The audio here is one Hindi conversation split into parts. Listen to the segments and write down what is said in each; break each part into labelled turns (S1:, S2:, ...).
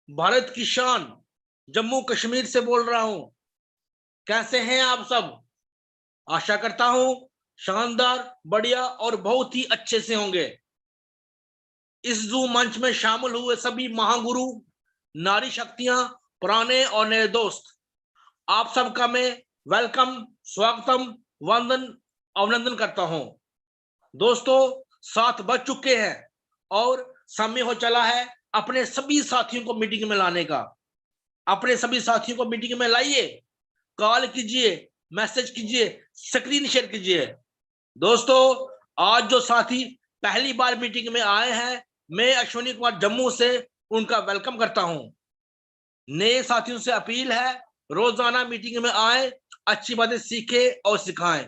S1: भारत की शान, जम्मू कश्मीर से बोल रहा हूं। कैसे हैं आप सब? आशा करता हूं शानदार, बढ़िया और बहुत ही अच्छे से होंगे। इस जूम मंच में शामिल हुए सभी महागुरु, नारी शक्तियां, पुराने और नए दोस्त, आप सबका मैं वेलकम, स्वागतम, वंदन, अभिनंदन करता हूं। दोस्तों, 7 बज चुके हैं और समय हो चला है अपने सभी साथियों को मीटिंग में लाने का। अपने सभी साथियों को मीटिंग में लाइए, कॉल कीजिए, मैसेज कीजिए, स्क्रीन शेयर कीजिए। दोस्तों, आज जो साथी पहली बार मीटिंग में आए हैं, मैं अश्विनी कुमार जम्मू से उनका वेलकम करता हूं। नए साथियों से अपील है, रोजाना मीटिंग में आए, अच्छी बातें सीखे और सिखाएं।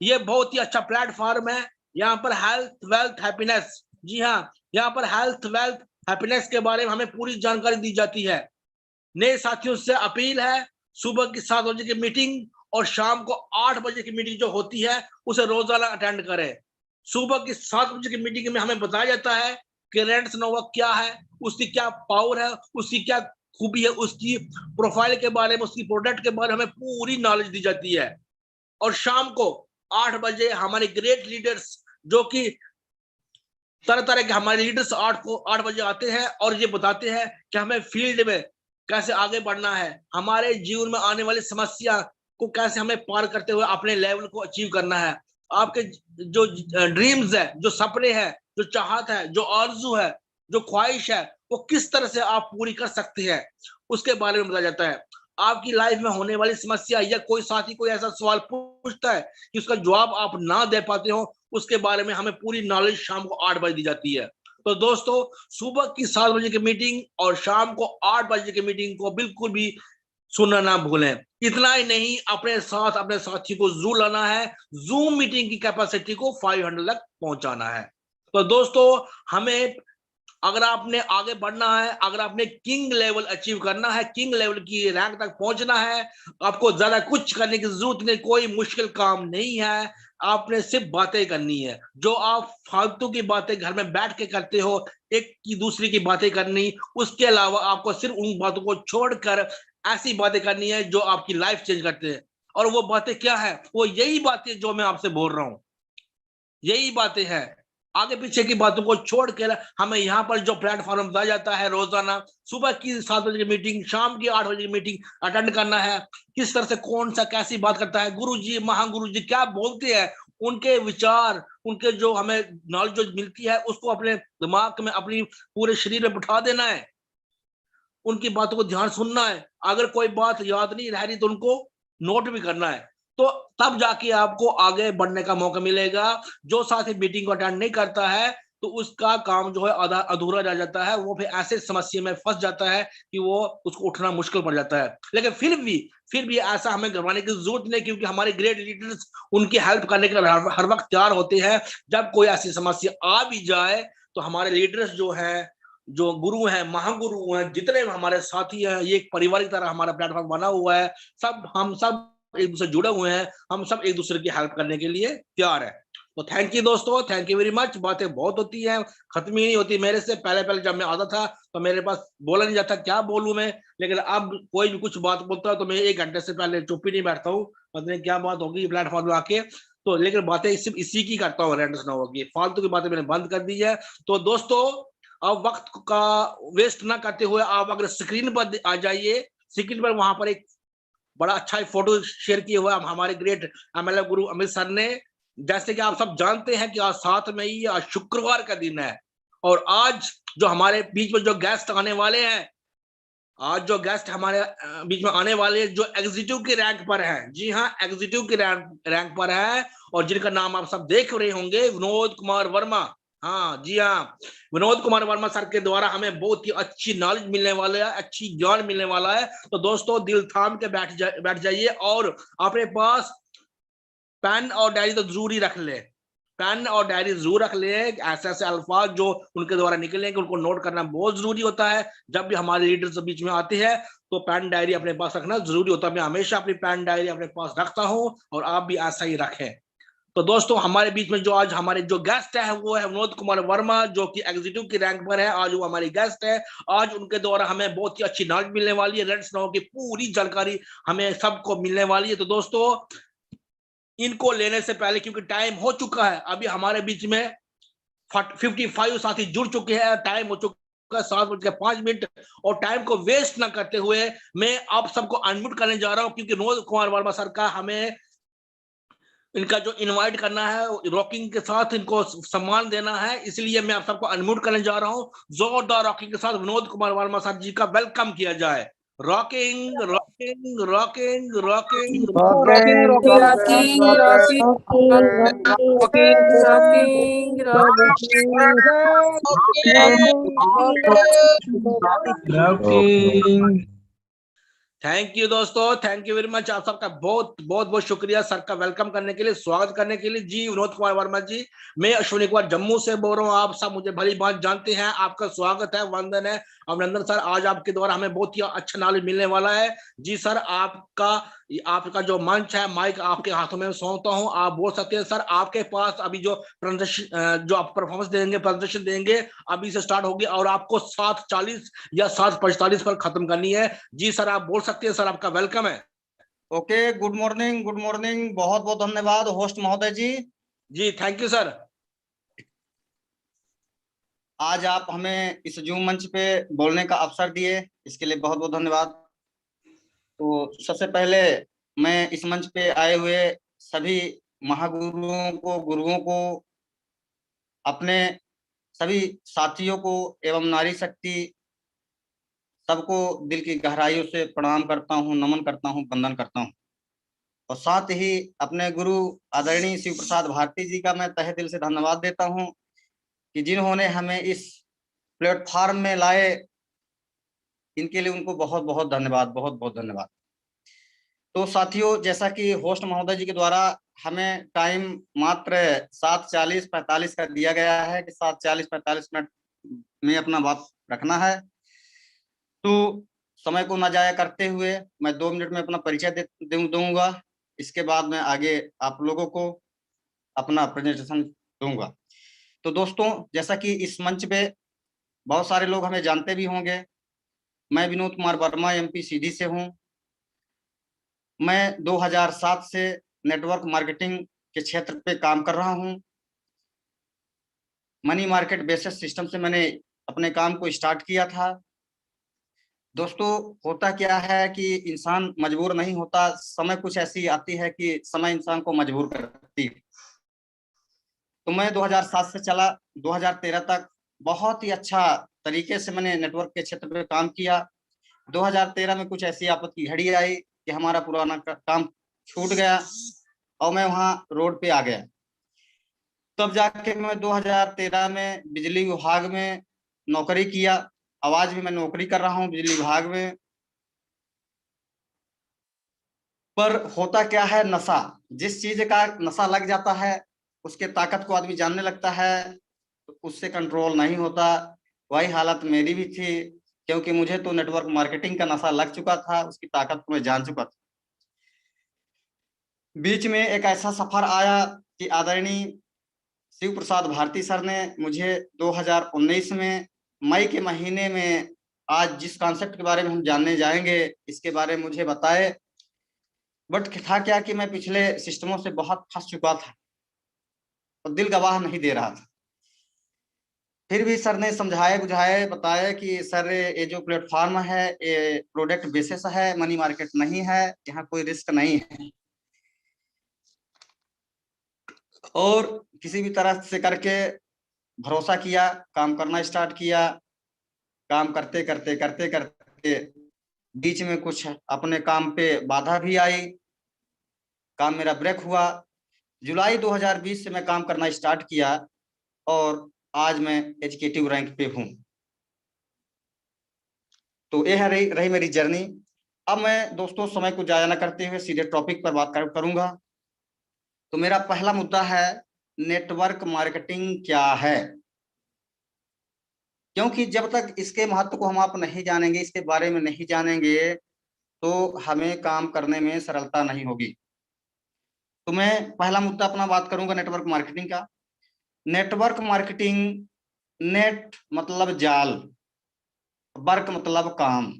S1: ये बहुत ही अच्छा प्लेटफॉर्म है। यहाँ पर हेल्थ, वेल्थ, हैप्पीनेस, जी हाँ, यहाँ पर हेल्थ, वेल्थ, हैप्पीनेस के बारे में हमें पूरी जानकारी दी जाती है। नए साथियों से अपील है, सुबह की 7 बजे की मीटिंग और शाम को 8 बजे की मीटिंग जो होती है उसे रोजाना अटेंड करें। सुबह की 7 बजे की मीटिंग में हमें बताया जाता है कि रेंट्स नोवा क्या है, उसकी क्या पावर है, उसकी क्या खूबी है, उसकी प्रोफाइल के बारे में, उसकी प्रोडक्ट के बारे में हमें पूरी नॉलेज दी जाती है। और शाम को 8 बजे हमारे ग्रेट लीडर्स, जो कि तरह तरह के हमारे लीडर्स 8 बजे आते हैं और ये बताते हैं कि हमें फील्ड में कैसे आगे बढ़ना है, हमारे जीवन में आने वाली समस्या को कैसे हमें पार करते हुए अपने लेवल को अचीव करना है। आपके जो ड्रीम्स है, जो सपने हैं, जो चाहत है, जो आरजू है, जो ख्वाहिश है, वो किस तरह से आप पूरी कर सकते हैं, उसके बारे में बताया जाता है। आपकी लाइफ में होने वाली समस्या या कोई साथी कोई ऐसा सवाल पूछता है कि उसका जवाब आप ना दे पाते हो, उसके बारे में हमें पूरी नॉलेज शाम को 8 बजे दी जाती है। तो दोस्तों, सुबह की 7 बजे की मीटिंग और शाम को 8 बजे की मीटिंग को बिल्कुल भी सुनना ना भूलें। इतना ही नहीं, अपने साथ अपने साथी को जरूर लाना है। जूम मीटिंग की कैपेसिटी को 500 तक पहुंचाना है। तो दोस्तों, हमें अगर आपने आगे बढ़ना है, अगर आपने किंग लेवल अचीव करना है, किंग लेवल की रैंक तक पहुंचना है, आपको ज्यादा कुछ करने की जरूरत नहीं, कोई मुश्किल काम नहीं है। आपने सिर्फ बातें करनी है। जो आप फालतू की बातें घर में बैठ के करते हो, एक की दूसरी की बातें करनी, उसके अलावा आपको सिर्फ उन बातों को छोड़कर ऐसी बातें करनी है जो आपकी लाइफ चेंज करते हैं। और वो बातें क्या है? वो यही बातें जो मैं आपसे बोल रहा हूं, यही बातें हैं। आगे पीछे की बातों को छोड़कर हमें यहाँ पर जो प्लेटफॉर्म बताया जाता है, रोजाना सुबह की 7 बजे की मीटिंग, शाम की 8 बजे की मीटिंग अटेंड करना है। किस तरह से कौन सा कैसी बात करता है, गुरु जी, महागुरु जी क्या बोलते हैं, उनके विचार, उनके जो हमें नॉलेज जो मिलती है, उसको अपने दिमाग में, अपनी पूरे शरीर में बिठा देना है। उनकी बातों को ध्यान सुनना है। अगर कोई बात याद नहीं रह रही तो उनको नोट भी करना है। तो तब जाके आपको आगे बढ़ने का मौका मिलेगा। जो साथी मीटिंग को अटेंड नहीं करता है तो उसका काम जो है आधा अधूरा रह जाता है। वो फिर ऐसे समस्या में फंस जाता है कि वो उसको उठना मुश्किल पड़ जाता है। लेकिन फिर भी ऐसा हमें घबराने की जरूरत नहीं, क्योंकि हमारे ग्रेट लीडर्स उनकी हेल्प करने के हर वक्त तैयार होते हैं। जब कोई ऐसी समस्या आ भी जाए तो हमारे लीडर्स जो है, जो गुरु हैं, महागुरु हैं, जितने हमारे साथी हैं, ये एक परिवार की तरह हमारा प्लेटफॉर्म बना हुआ है। हम सब एक दूसरे जुड़े हुए हैं, हम सब एक दूसरे की हेल्प करने के लिए तैयार है। तो थैंक यू दोस्तों, थैंक यू वेरी मच। बातें बहुत होती हैं, खत्म ही नहीं होती। मेरे से पहले पहले जब मैं आता था तो मेरे पास बोला नहीं जाता क्या बोलूं मैं, लेकिन अब कोई भी कुछ बात बोलता है तो मैं 1 घंटे से पहले चुप ही नहीं बैठता हूँ। पता नहीं क्या बात होगी प्लेटफॉर्म में आके। तो लेकिन बातें सिर्फ इसी की करता हूँ, रेंडस ना होगी, फालतू की बातें मैंने बंद कर दी है। तो दोस्तों, अब वक्त का वेस्ट ना करते हुए आप अगर स्क्रीन पर आ जाइए। स्क्रीन पर वहां पर एक बड़ा अच्छा फोटो शेयर किया हुआ है हमारे ग्रेट एमएलए गुरु अमित सर ने। जैसे कि आप सब जानते हैं कि आज 7 मई, आज शुक्रवार का दिन है। और आज जो हमारे बीच में जो गेस्ट आने वाले हैं, आज जो गेस्ट हमारे बीच में आने वाले हैं, जो एग्जीक्यूटिव की रैंक पर है, जी हाँ, एग्जीक्यूटिव की रैंक पर है, और जिनका नाम आप सब देख रहे होंगे, विनोद कुमार वर्मा। हाँ जी हाँ, विनोद कुमार वर्मा सर के द्वारा हमें बहुत ही अच्छी नॉलेज मिलने वाला है, अच्छी ज्ञान मिलने वाला है। तो दोस्तों, दिल थाम के बैठ जाइए और अपने पास पेन और डायरी तो जरूरी रख ले। पेन और डायरी जरूर रख ले। ऐसे ऐसे अल्फाज जो उनके द्वारा निकलेंगे उनको नोट करना बहुत जरूरी होता है। जब भी हमारे लीडर्स बीच में आते हैं तो पेन डायरी अपने पास रखना जरूरी होता है। मैं हमेशा अपनी पेन डायरी अपने पास रखता हूं और आप भी ऐसा ही रखें। तो दोस्तों हमारे बीच में जो आज हमारे जो गेस्ट है वो है विनोद कुमार वर्मा, जो कि एग्जीक्यूटिव की रैंक पर है। आज वो हमारी गेस्ट है। आज उनके द्वारा हमें बहुत ही अच्छी नॉलेज मिलने वाली है, लेट्स नो की पूरी जानकारी हमें सबको मिलने वाली है। तो दोस्तों इनको लेने से पहले, क्योंकि टाइम हो चुका है, अभी हमारे बीच में 55 साथी जुड़ चुके हैं। टाइम हो चुका है 7:05। और टाइम को वेस्ट ना करते हुए मैं आप सबको अनम्यूट करने जा रहा हूं, क्योंकि विनोद कुमार वर्मा सर का हमें इनका जो इनवाइट करना है, रॉकिंग के साथ इनको सम्मान देना है। इसलिए मैं आप सबको अनम्यूट करने जा रहा हूं। जोरदार रॉकिंग के साथ विनोद कुमार वर्मा सर जी का वेलकम किया जाए। Rocking rocking rocking rocking.
S2: Rocking,
S3: Rocking,
S2: rocking,
S3: rocking,
S2: rocking,
S3: rocking,
S2: rocking, rocking, rocking.
S1: Thank you दोस्तों, थैंक यू वेरी मच। आप सबका बहुत बहुत बहुत शुक्रिया सर का वेलकम करने के लिए, स्वागत करने के लिए। जी विनोद कुमार वर्मा जी, मैं अश्विनी कुमार जम्मू से बोल रहा हूँ। आप सब मुझे भली बात जानते हैं। आपका स्वागत है, वंदन है, अभिनंदन सर। आज आपके द्वारा हमें बहुत ही अच्छा नॉलेज मिलने वाला है। जी सर, आपका जो मंच है, माइक आपके हाथों में सौंपता हूँ, आप बोल सकते हैं। सर आपके पास अभी जो प्रदर्शन, जो आप परफॉर्मेंस देंगे, प्रदर्शन देंगे, अभी से स्टार्ट होगी और आपको 7:40 या 7:45 पर खत्म करनी है। जी सर आप बोल सकते हैं। सर आपका वेलकम है।
S3: Okay, good morning, good morning. बहुत बहुत धन्यवाद होस्ट महोदय जी।
S1: जी थैंक यू सर।
S3: आज आप हमें इस जूम मंच पे बोलने का अवसर दिए, इसके लिए बहुत बहुत धन्यवाद। तो सबसे पहले मैं इस मंच पे आए हुए सभी महागुरुओं को, गुरुओं को, अपने सभी साथियों को एवं नारी शक्ति सबको दिल की गहराइयों से प्रणाम करता हूँ, नमन करता हूँ, वंदन करता हूँ। और साथ ही अपने गुरु आदरणीय शिव प्रसाद भारती जी का मैं तहे दिल से धन्यवाद देता हूँ कि जिन्होंने हमें इस प्लेटफॉर्म में लाए। इनके लिए उनको बहुत बहुत धन्यवाद, बहुत बहुत धन्यवाद। तो साथियों, जैसा कि होस्ट महोदय जी के द्वारा हमें टाइम मात्र 7:40-45 का दिया गया है कि 7:40-45 में अपना बात रखना है। तो समय को ना जाया करते हुए मैं 2 मिनट में अपना परिचय दूंगा। इसके बाद मैं आगे आप लोगों को अपना प्रेजेंटेशन दूंगा। तो दोस्तों, जैसा कि इस मंच पे बहुत सारे लोग हमें जानते भी होंगे, मैं विनोद कुमार वर्मा एमपी सीधी से हूं। मैं 2007 से नेटवर्क मार्केटिंग के क्षेत्र पे काम कर रहा हूं। मनी मार्केट बेसिस सिस्टम से मैंने अपने काम को स्टार्ट किया था। दोस्तों, होता क्या है कि इंसान मजबूर नहीं होता, समय कुछ ऐसी आती है कि समय इंसान को मजबूर करती है। तो मैं 2007 से चला 2013 तक बहुत ही अच्छा तरीके से मैंने नेटवर्क के क्षेत्र में काम किया। 2013 में कुछ ऐसी आफत की घड़ी आई कि हमारा पुराना काम छूट गया और मैं वहां रोड पे आ गया। तब जाके मैं 2013 में बिजली विभाग में नौकरी किया। आज भी मैं नौकरी कर रहा हूं बिजली विभाग में। पर होता क्या है, नशा, जिस चीज का नशा लग जाता है उसके ताकत को आदमी जानने लगता है, तो उससे कंट्रोल नहीं होता। वही हालत मेरी भी थी, क्योंकि मुझे तो नेटवर्क मार्केटिंग का नशा लग चुका था, उसकी ताकत को मैं जान चुका था। बीच में एक ऐसा सफर आया कि आदरणीय शिव प्रसाद भारती सर ने मुझे 2019 में मई के महीने में, आज जिस कॉन्सेप्ट के बारे में हम जानने जाएंगे इसके बारे में मुझे बताए। बट था क्या कि मैं पिछले सिस्टमों से बहुत फंस चुका था और दिल गवाह नहीं दे रहा था। फिर भी सर ने समझाए बुझाए बताया कि सर ये जो प्लेटफॉर्म है ये प्रोडक्ट बेसिस है, मनी मार्केट नहीं है, यहाँ कोई रिस्क नहीं है। और किसी भी तरह से करके भरोसा किया, काम करना स्टार्ट किया। काम करते करते करते करते बीच में कुछ अपने काम पे बाधा भी आई, काम मेरा ब्रेक हुआ। जुलाई 2020 से मैं काम करना स्टार्ट किया और आज मैं एग्जीक्यूटिव रैंक पे हूँ। तो ये है रही मेरी जर्नी। अब मैं दोस्तों समय को जाया न करते हुए सीधे टॉपिक पर बात करूंगा। तो मेरा पहला मुद्दा है, नेटवर्क मार्केटिंग क्या है। क्योंकि जब तक इसके महत्व को हम आप नहीं जानेंगे, इसके बारे में नहीं जानेंगे, तो हमें काम करने में सरलता नहीं होगी। तो मैं पहला मुद्दा अपना बात करूंगा नेटवर्क मार्केटिंग का। नेटवर्क मार्केटिंग, नेट मतलब जाल, वर्क मतलब काम,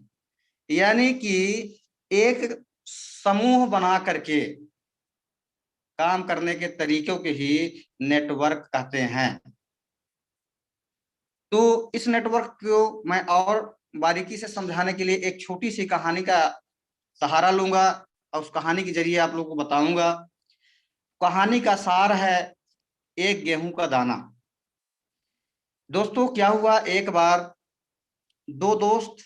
S3: यानी कि एक समूह बना करके काम करने के तरीकों के ही नेटवर्क कहते हैं। तो इस नेटवर्क को मैं और बारीकी से समझाने के लिए एक छोटी सी कहानी का सहारा लूंगा और उस कहानी के जरिए आप लोगों को बताऊंगा। कहानी का सार है एक गेहूं का दाना। दोस्तों क्या हुआ, एक बार दो दोस्त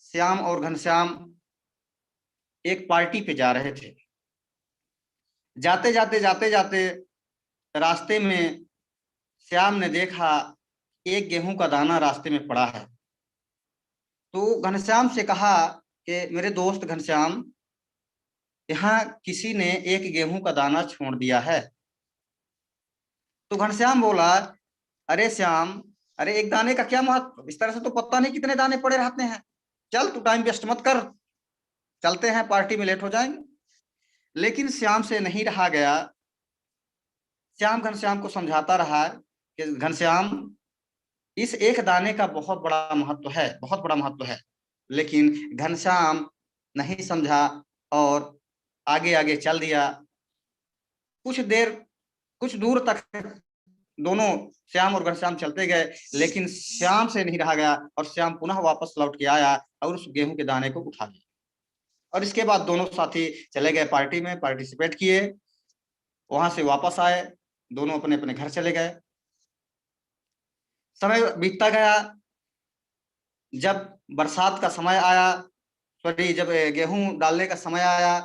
S3: श्याम और घनश्याम एक पार्टी पे जा रहे थे। जाते जाते रास्ते में श्याम ने देखा एक गेहूं का दाना रास्ते में पड़ा है। तो घनश्याम से कहा कि मेरे दोस्त घनश्याम, यहाँ किसी ने एक गेहूं का दाना छोड़ दिया है। तो घनश्याम बोला, अरे श्याम, अरे एक दाने का क्या महत्व, इस तरह से तो पता नहीं कितने दाने पड़े रहते हैं, चल तू टाइम वेस्ट मत कर, चलते हैं, पार्टी में लेट हो जाएंगे। लेकिन श्याम से नहीं रहा गया। श्याम घनश्याम को समझाता रहा कि घनश्याम, इस एक दाने का बहुत बड़ा महत्व है, बहुत बड़ा महत्व है। लेकिन घनश्याम नहीं समझा और आगे आगे चल दिया। कुछ देर, कुछ दूर तक दोनों श्याम और घनश्याम चलते गए, लेकिन श्याम से नहीं रहा गया और श्याम पुनः वापस लौट के आया और उस गेहूं के दाने को उठा लिया। और इसके बाद दोनों साथी चले गए पार्टी में, पार्टिसिपेट किए, वहां से वापस आए, दोनों अपने अपने घर चले गए। समय बीतता गया। जब बरसात का समय आया, सॉरी, जब गेहूं डालने का समय आया,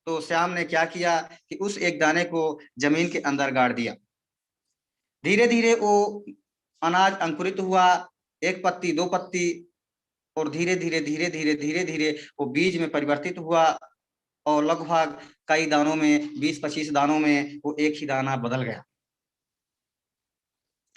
S3: तो श्याम ने क्या किया कि उस एक दाने को जमीन के अंदर गाड़ दिया। धीरे धीरे वो अनाज अंकुरित हुआ, एक पत्ती, दो पत्ती, और धीरे धीरे वो बीज में परिवर्तित हुआ और लगभग कई दानों में, 20-25 दानों में वो एक ही दाना बदल गया।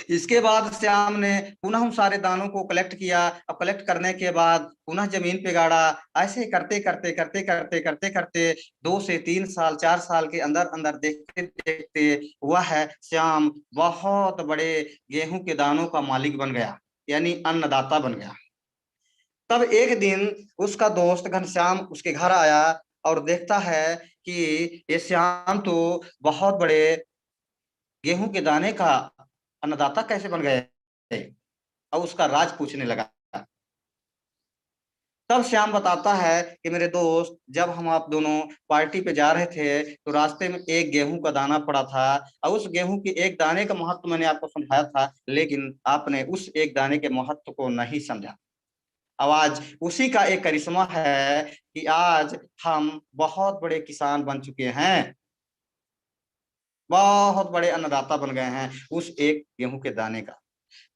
S3: इसके बाद श्याम ने पुनः उन सारे दानों को कलेक्ट किया और कलेक्ट करने के बाद पुनः जमीन पे गाड़ा। ऐसे करते करते 2 से 3 साल, 4 साल के अंदर अंदर देखते देखते वह श्याम बहुत बड़े गेहूं के दानों का मालिक बन गया, यानी अन्नदाता बन गया। तब एक दिन उसका दोस्त घनश्याम उसके घर आया और देखता है कि ये श्याम तो बहुत बड़े गेहूं के दाने का अन्नदाता कैसे बन गए, और उसका राज पूछने लगा। तब श्याम बताता है कि मेरे दोस्त, जब हम आप दोनों पार्टी पे जा रहे थे तो रास्ते में एक गेहूं का दाना पड़ा था और उस गेहूं के एक दाने का महत्व मैंने आपको समझाया था, लेकिन आपने उस एक दाने के महत्व को नहीं समझा। अब आज उसी का एक करिश्मा है कि आज हम बहुत बड़े किसान बन चुके हैं, बहुत बड़े अन्नदाता बन गए हैं उस एक गेहूं के दाने का।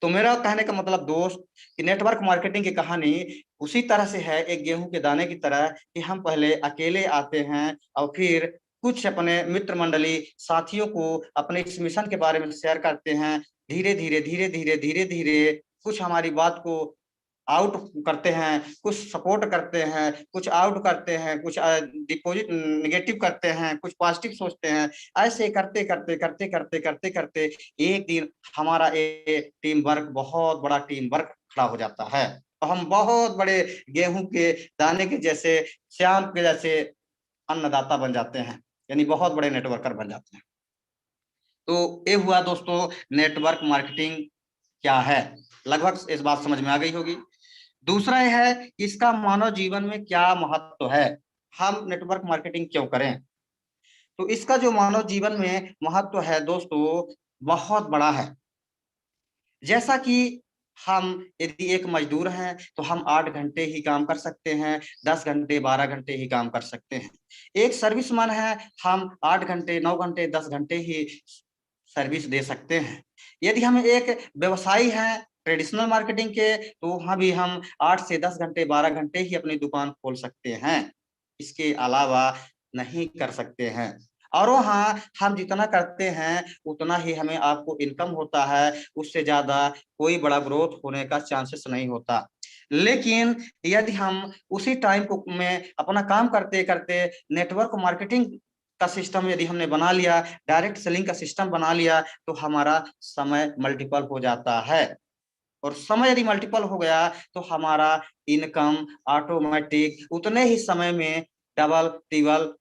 S3: तो मेरा कहने का मतलब दोस्त कि नेटवर्क मार्केटिंग की कहानी उसी तरह से है, एक गेहूं के दाने की तरह, कि हम पहले अकेले आते हैं और फिर कुछ अपने मित्र मंडली साथियों को अपने इस मिशन के बारे में शेयर करते हैं। धीरे धीरे कुछ हमारी बात को आउट करते हैं, कुछ सपोर्ट करते हैं, कुछ आउट करते हैं, कुछ डिपोजिट निगेटिव करते हैं, कुछ पॉजिटिव सोचते हैं। ऐसे करते एक दिन हमारा एक टीम वर्क, बहुत बड़ा टीम वर्क खड़ा हो जाता है और हम बहुत बड़े गेहूं के दाने के जैसे, श्याम के जैसे अन्नदाता बन जाते हैं, यानी बहुत बड़े नेटवर्कर बन जाते हैं। तो ये हुआ दोस्तों नेटवर्क मार्केटिंग क्या है, लगभग इस बात समझ में आ गई होगी। दूसरा यह है कि इसका मानव जीवन में क्या महत्व है, हम नेटवर्क मार्केटिंग क्यों करें। तो इसका जो मानव जीवन में महत्व है दोस्तों, बहुत बड़ा है। जैसा कि हम यदि एक मजदूर हैं तो हम 8 घंटे ही काम कर सकते हैं, 10 घंटे 12 घंटे ही काम कर सकते हैं। एक सर्विसमैन है, हम 8 घंटे 9 घंटे 10 घंटे ही सर्विस दे सकते हैं। यदि हम एक व्यवसायी हैं ट्रेडिशनल मार्केटिंग के, तो वहाँ भी हम 8 से 10 घंटे 12 घंटे ही अपनी दुकान खोल सकते हैं, इसके अलावा नहीं कर सकते हैं। और वहाँ हम जितना करते हैं उतना ही हमें आपको इनकम होता है, उससे ज्यादा कोई बड़ा ग्रोथ होने का चांसेस नहीं होता। लेकिन यदि हम उसी टाइम को में अपना काम करते करते नेटवर्क मार्केटिंग का सिस्टम यदि हमने बना लिया, डायरेक्ट सेलिंग का सिस्टम बना लिया, तो हमारा समय मल्टीपल हो जाता है। और समय यदि मल्टीपल हो गया तो हमारा इनकम ऑटोमेटिक उतने ही समय में डबल, ट्रिपल,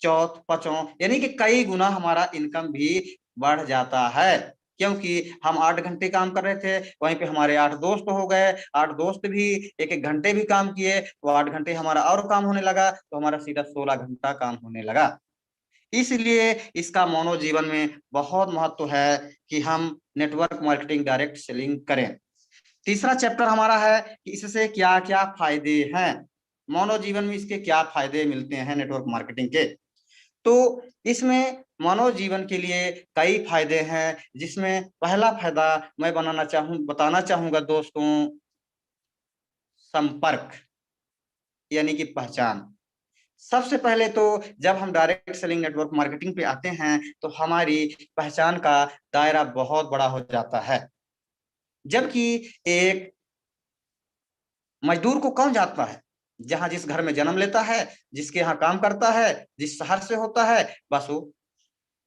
S3: चौथ, पांचों यानी कि कई गुना हमारा इनकम भी बढ़ जाता है। क्योंकि हम 8 घंटे काम कर रहे थे, वहीं पे हमारे 8 दोस्त हो गए, 8 दोस्त भी 1-1 घंटे भी काम किए, तो 8 घंटे हमारा और काम होने लगा, तो हमारा सीधा 16 घंटा काम होने लगा। इसलिए इसका मानव जीवन में बहुत महत्व है कि हम नेटवर्क मार्केटिंग डायरेक्ट सेलिंग करें। तीसरा चैप्टर हमारा है कि इससे क्या क्या फायदे हैं, मानव जीवन में इसके क्या फायदे मिलते हैं नेटवर्क मार्केटिंग के। तो इसमें मानव जीवन के लिए कई फायदे हैं, जिसमें पहला फायदा मैं बताना चाहूंगा दोस्तों, संपर्क यानी कि पहचान। सबसे पहले तो जब हम डायरेक्ट सेलिंग नेटवर्क मार्केटिंग पे आते हैं तो हमारी पहचान का दायरा बहुत बड़ा हो जाता है। जबकि एक मजदूर को कौन जानता है, जहां जिस घर में जन्म लेता है, जिसके यहाँ काम करता है, जिस शहर से होता है, बस वो।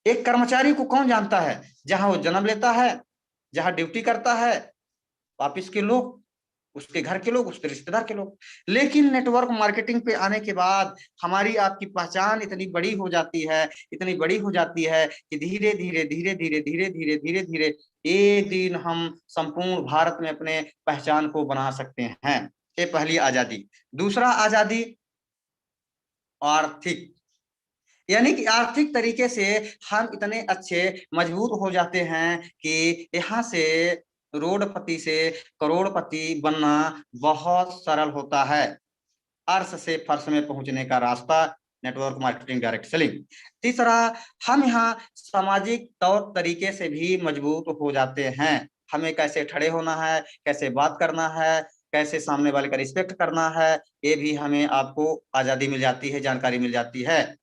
S3: एक कर्मचारी को कौन जानता है, जहां वो जन्म लेता है, जहां ड्यूटी करता है, ऑफिस के लोग, उसके घर के लोग, उसके रिश्तेदार के लोग। लेकिन नेटवर्क मार्केटिंग पे आने के बाद हमारी आपकी पहचान इतनी बड़ी हो जाती है, इतनी बड़ी हो जाती है कि धीरे धीरे धीरे धीरे धीरे धीरे धीरे धीरे एक दिन हम संपूर्ण भारत में अपने पहचान को बना सकते हैं। ये पहली आजादी। दूसरा आजादी आर्थिक, यानी कि आर्थिक तरीके से हम इतने अच्छे मजबूत हो जाते हैं कि यहाँ से रोडपति से करोड़पति बनना बहुत सरल होता है। अर्श से फर्श में पहुंचने का रास्ता नेटवर्क मार्केटिंग डायरेक्ट सेलिंग। तीसरा, हम यहाँ सामाजिक तौर तरीके से भी मजबूत हो जाते हैं। हमें कैसे खड़े होना है, कैसे बात करना है, कैसे सामने वाले का रिस्पेक्ट करना है, ये भी हमें आपको आजादी मिल जाती है, जानकारी मिल जाती है।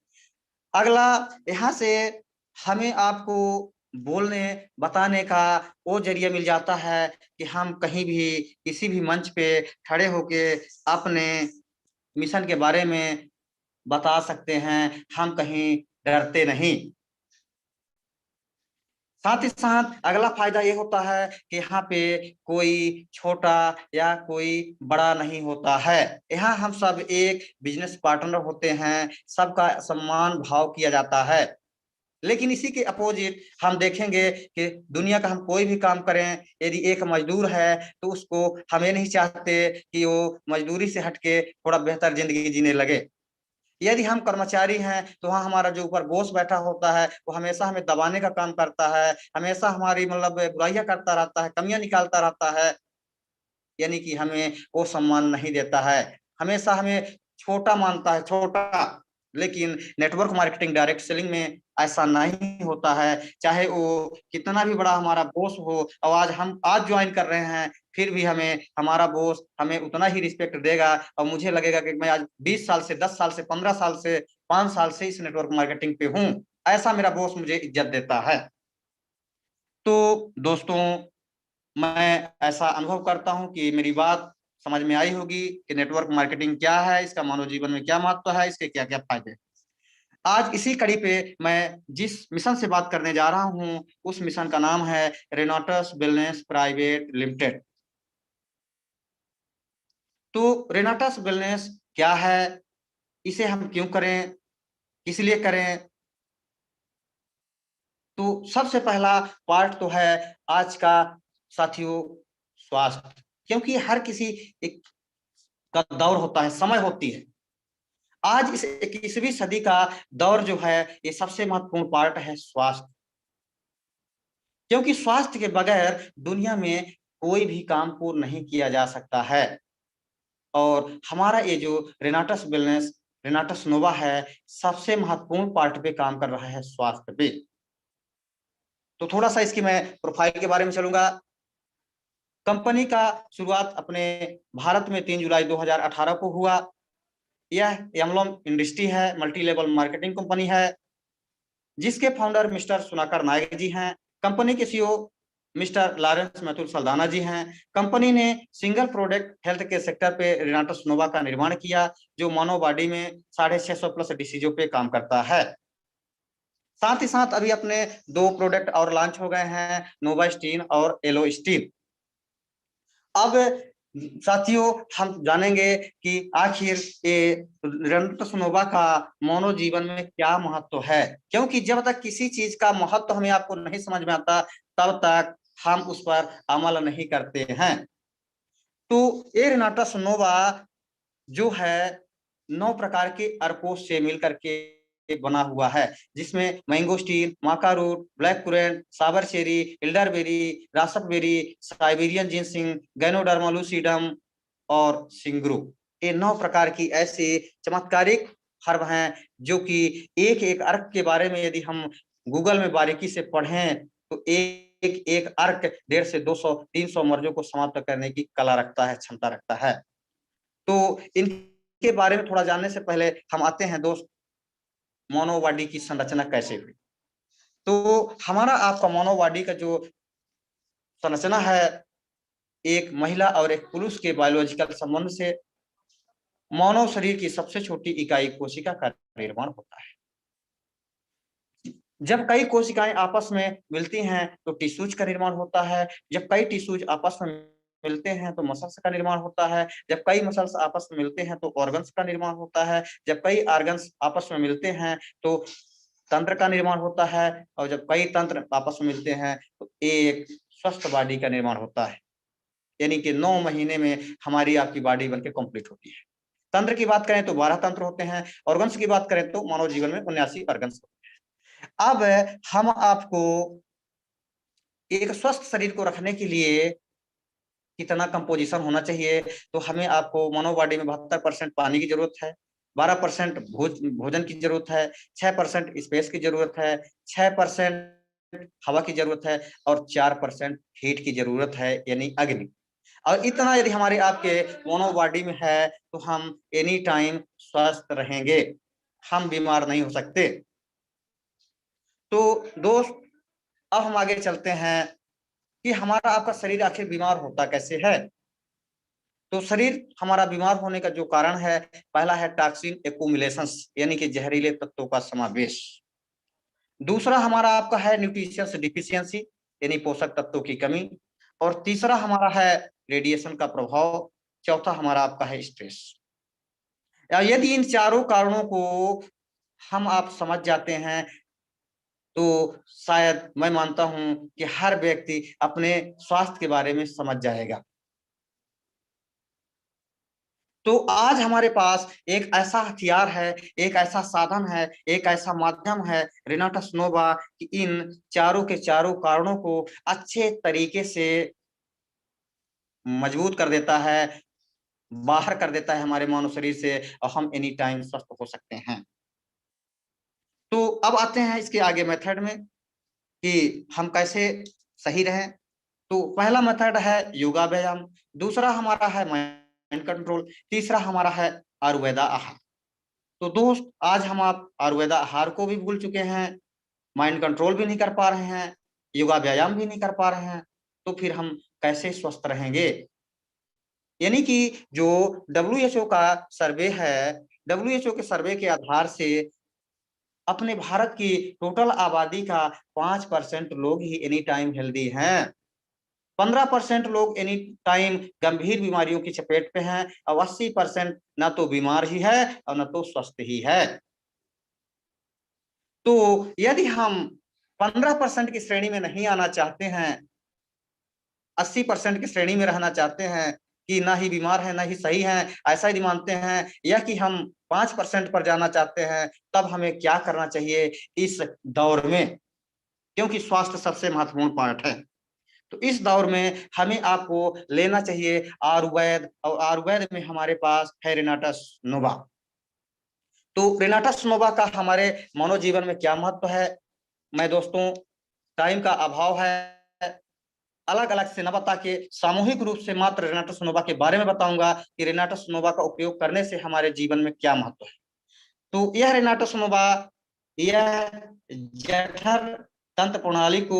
S3: अगला, यहाँ से हमें आपको बोलने बताने का वो जरिया मिल जाता है कि हम कहीं भी किसी भी मंच पे खड़े होके अपने मिशन के बारे में बता सकते हैं, हम कहीं डरते नहीं। साथ ही साथ अगला फायदा ये होता है कि यहाँ पे कोई छोटा या कोई बड़ा नहीं होता है। यहाँ हम सब एक बिजनेस पार्टनर होते हैं, सबका सम्मान भाव किया जाता है। लेकिन इसी के अपोजिट हम देखेंगे कि दुनिया का हम कोई भी काम करें, यदि एक मजदूर है तो उसको हम ये नहीं चाहते कि वो मजदूरी से हटके थोड़ा बेहतर जिंदगी जीने लगे। यदि हम कर्मचारी हैं तो वहाँ हमारा जो ऊपर बॉस बैठा होता है वो हमेशा हमें दबाने का काम करता है, हमेशा हमारी मतलब बुराइयां करता रहता है, कमियां निकालता रहता है, यानी कि हमें वो सम्मान नहीं देता है, हमेशा हमें छोटा मानता है, छोटा। लेकिन नेटवर्क मार्केटिंग डायरेक्ट सेलिंग में ऐसा नहीं होता है। चाहे वो कितना भी बड़ा हमारा बॉस हो और आज ज्वाइन कर रहे हैं, फिर भी हमें हमारा बॉस हमें उतना ही रिस्पेक्ट देगा और मुझे लगेगा कि मैं आज 20 साल से, 10 साल से, 15 साल से, 5 साल से इस नेटवर्क मार्केटिंग पे हूँ, ऐसा मेरा बॉस मुझे इज्जत देता है। तो दोस्तों, मैं ऐसा अनुभव करता हूं कि मेरी बात समझ में आई होगी कि नेटवर्क मार्केटिंग क्या है, इसका मानव जीवन में क्या महत्व है, इसके क्या क्या फायदे। आज इसी कड़ी पे मैं जिस मिशन से बात करने जा रहा हूं, उस मिशन का नाम है रेनाटस वेलनेस प्राइवेट लिमिटेड। तो रेनाटस वेलनेस क्या है, इसे हम क्यों करें, किस लिए करें। तो सबसे पहला पार्ट तो है आज का साथियों, स्वास्थ्य। क्योंकि हर किसी एक का दौर होता है, समय होती है। आज इस 21वीं सदी का दौर जो है, ये सबसे महत्वपूर्ण पार्ट है स्वास्थ्य। क्योंकि स्वास्थ्य के बगैर दुनिया में कोई भी काम पूर्ण नहीं किया जा सकता है। और हमारा ये जो रेनाटस वेलनेस, रेनाटस नोवा है, सबसे महत्वपूर्ण पार्ट पे काम कर रहा है, स्वास्थ्य पे। तो थोड़ा सा इसकी मैं प्रोफाइल के बारे में चलूंगा। कंपनी का शुरुआत अपने भारत में 3 जुलाई 2018 को हुआ। यह एमलॉम इंडस्ट्री है, मल्टी लेवल मार्केटिंग कंपनी है, जिसके फाउंडर मिस्टर सुनाकर नायक जी हैं। कंपनी के सीईओ मिस्टर लॉरेंस मैथुल सल्दाना जी हैं। कंपनी ने सिंगल प्रोडक्ट हेल्थ के सेक्टर पे रेनाटस नोवा का निर्माण किया, जो मानव बॉडी में 650 प्लस डिसीजों पे काम करता है। साथ ही साथ अभी अपने 2 प्रोडक्ट और लॉन्च हो गए हैं, नोवास्टीन और एलोस्टीन। अब साथियों हम जानेंगे कि आखिर ये रणटस नोवा का मानव जीवन में क्या महत्व है, क्योंकि जब तक किसी चीज का महत्व हमें आपको नहीं समझ में आता तब तक हम उस पर अमल नहीं करते हैं। तो ये रणटस नोवा जो है 9 प्रकार के अर्कों से मिलकर के बना हुआ है, जिसमें मैंगोस्टीन, माका रूट, ब्लैक कुरेंट, साबर cherry, elderberry, raspberry, Siberian ginseng, Ganoderma lucidum और सिंगरू। ये 9 प्रकार की ऐसी चमत्कारिक हर्ब हैं जो कि एक एक अर्क के बारे में यदि हम गूगल में बारीकी से पढ़ें तो एक एक अर्क 150 से 200 300 मर्जों को समाप्त करने की कला रखता है, क्षमता रखता है। तो इनके बारे में थोड़ा जानने से पहले हम आते हैं दोस्त, मानव बॉडी की संरचना कैसे हुई। तो हमारा आपका मानव बॉडी का जो संरचना है, एक महिला और एक पुरुष के बायोलॉजिकल संबंध से मानव शरीर की सबसे छोटी इकाई कोशिका का निर्माण होता है। जब कई कोशिकाएं आपस में मिलती हैं तो टिश्यूज का निर्माण होता है, जब कई टिश्यूज आपस में मिलते हैं तो मसल्स का निर्माण होता है, जब कई मसल्स आपस में मिलते हैं तो ऑर्गन्स का निर्माण होता है, जब कई ऑर्गन्स आपस में मिलते हैं तो तंत्र का निर्माण होता है, और जब कई तंत्र आपस में मिलते हैं तो एक स्वस्थ बॉडी का निर्माण होता है। यानी कि 9 महीने में हमारी आपकी बॉडी बनके कंप्लीट होती है। तंत्र की बात करें तो 12 तंत्र होते हैं, ऑर्गन्स की बात करें तो मानव जीवन में 79 ऑर्गन्स होते हैं। अब हम आपको एक स्वस्थ शरीर को रखने के लिए कितना कंपोजिशन होना चाहिए, तो हमें आपको मानव बॉडी में 72% पानी की जरूरत है, 12% भोजन की जरूरत है, 6% स्पेस की जरूरत है, 6% हवा की जरूरत है और 4% हीट की जरूरत है, यानी अग्नि। और इतना यदि हमारे आपके मानव बॉडी में है तो हम एनी टाइम स्वस्थ रहेंगे, हम बीमार नहीं हो सकते। तो दोस्त अब हम आगे चलते हैं कि हमारा आपका शरीर आखिर बीमार होता कैसे है। तो शरीर हमारा बीमार होने का जो कारण है, पहला है टॉक्सिन एक्यूमुलेशंस, यानी कि जहरीले तत्वों का समावेश। दूसरा हमारा आपका है न्यूट्रिशियस डिफिशियंसी, यानी पोषक तत्वों की कमी। और तीसरा हमारा है रेडिएशन का प्रभाव। चौथा हमारा आपका है स्ट्रेस। यदि इन चारों कारणों को हम आप समझ जाते हैं तो शायद मैं मानता हूं कि हर व्यक्ति अपने स्वास्थ्य के बारे में समझ जाएगा। तो आज हमारे पास एक ऐसा हथियार है, एक ऐसा साधन है, एक ऐसा माध्यम है रणटस नोवा कि इन चारों के चारों कारणों को अच्छे तरीके से मजबूत कर देता है, बाहर कर देता है हमारे मानव शरीर से, और हम एनी टाइम स्वस्थ हो सकते हैं। तो अब आते हैं इसके आगे मेथड में कि हम कैसे सही रहें। तो पहला मेथड है योगा व्यायाम, दूसरा हमारा है माइंड कंट्रोल, तीसरा हमारा है आयुर्वेदा आहार। तो दोस्त आज हम आप आयुर्वेदा आहार को भी भूल चुके हैं, माइंड कंट्रोल भी नहीं कर पा रहे हैं, योगा व्यायाम भी नहीं कर पा रहे हैं, तो फिर हम कैसे स्वस्थ रहेंगे। यानी कि जो WHO का सर्वे है, WHO के सर्वे के आधार से अपने भारत की टोटल आबादी का 5% लोग ही एनी टाइम हेल्दी हैं, 15% लोग एनी टाइम गंभीर बीमारियों की चपेट पे हैं, और 80% ना तो बीमार ही है और ना तो स्वस्थ ही है। तो यदि हम 15% की श्रेणी में नहीं आना चाहते हैं, 80% की श्रेणी में रहना चाहते हैं कि ना ही बीमार है ना ही सही है, ऐसा ही मानते हैं, या कि हम 5% पर जाना चाहते हैं, तब हमें क्या करना चाहिए इस दौर में, क्योंकि स्वास्थ्य सबसे महत्वपूर्ण पार्ट है। तो इस दौर में हमें आपको लेना चाहिए आयुर्वेद, और आयुर्वेद में हमारे पास है रणटस नोवा। तो रणटस नोवा का हमारे मानव जीवन में क्या महत्व है, मैं दोस्तों टाइम का अभाव है, अलग अलग से न बता के सामूहिक रूप से मात्र रणटस नोवा के बारे में बताऊंगा कि रणटस नोवा का उपयोग करने से हमारे जीवन में क्या महत्व है। तो यह रणटस नोवा, यह जठर तंत्र प्रणाली को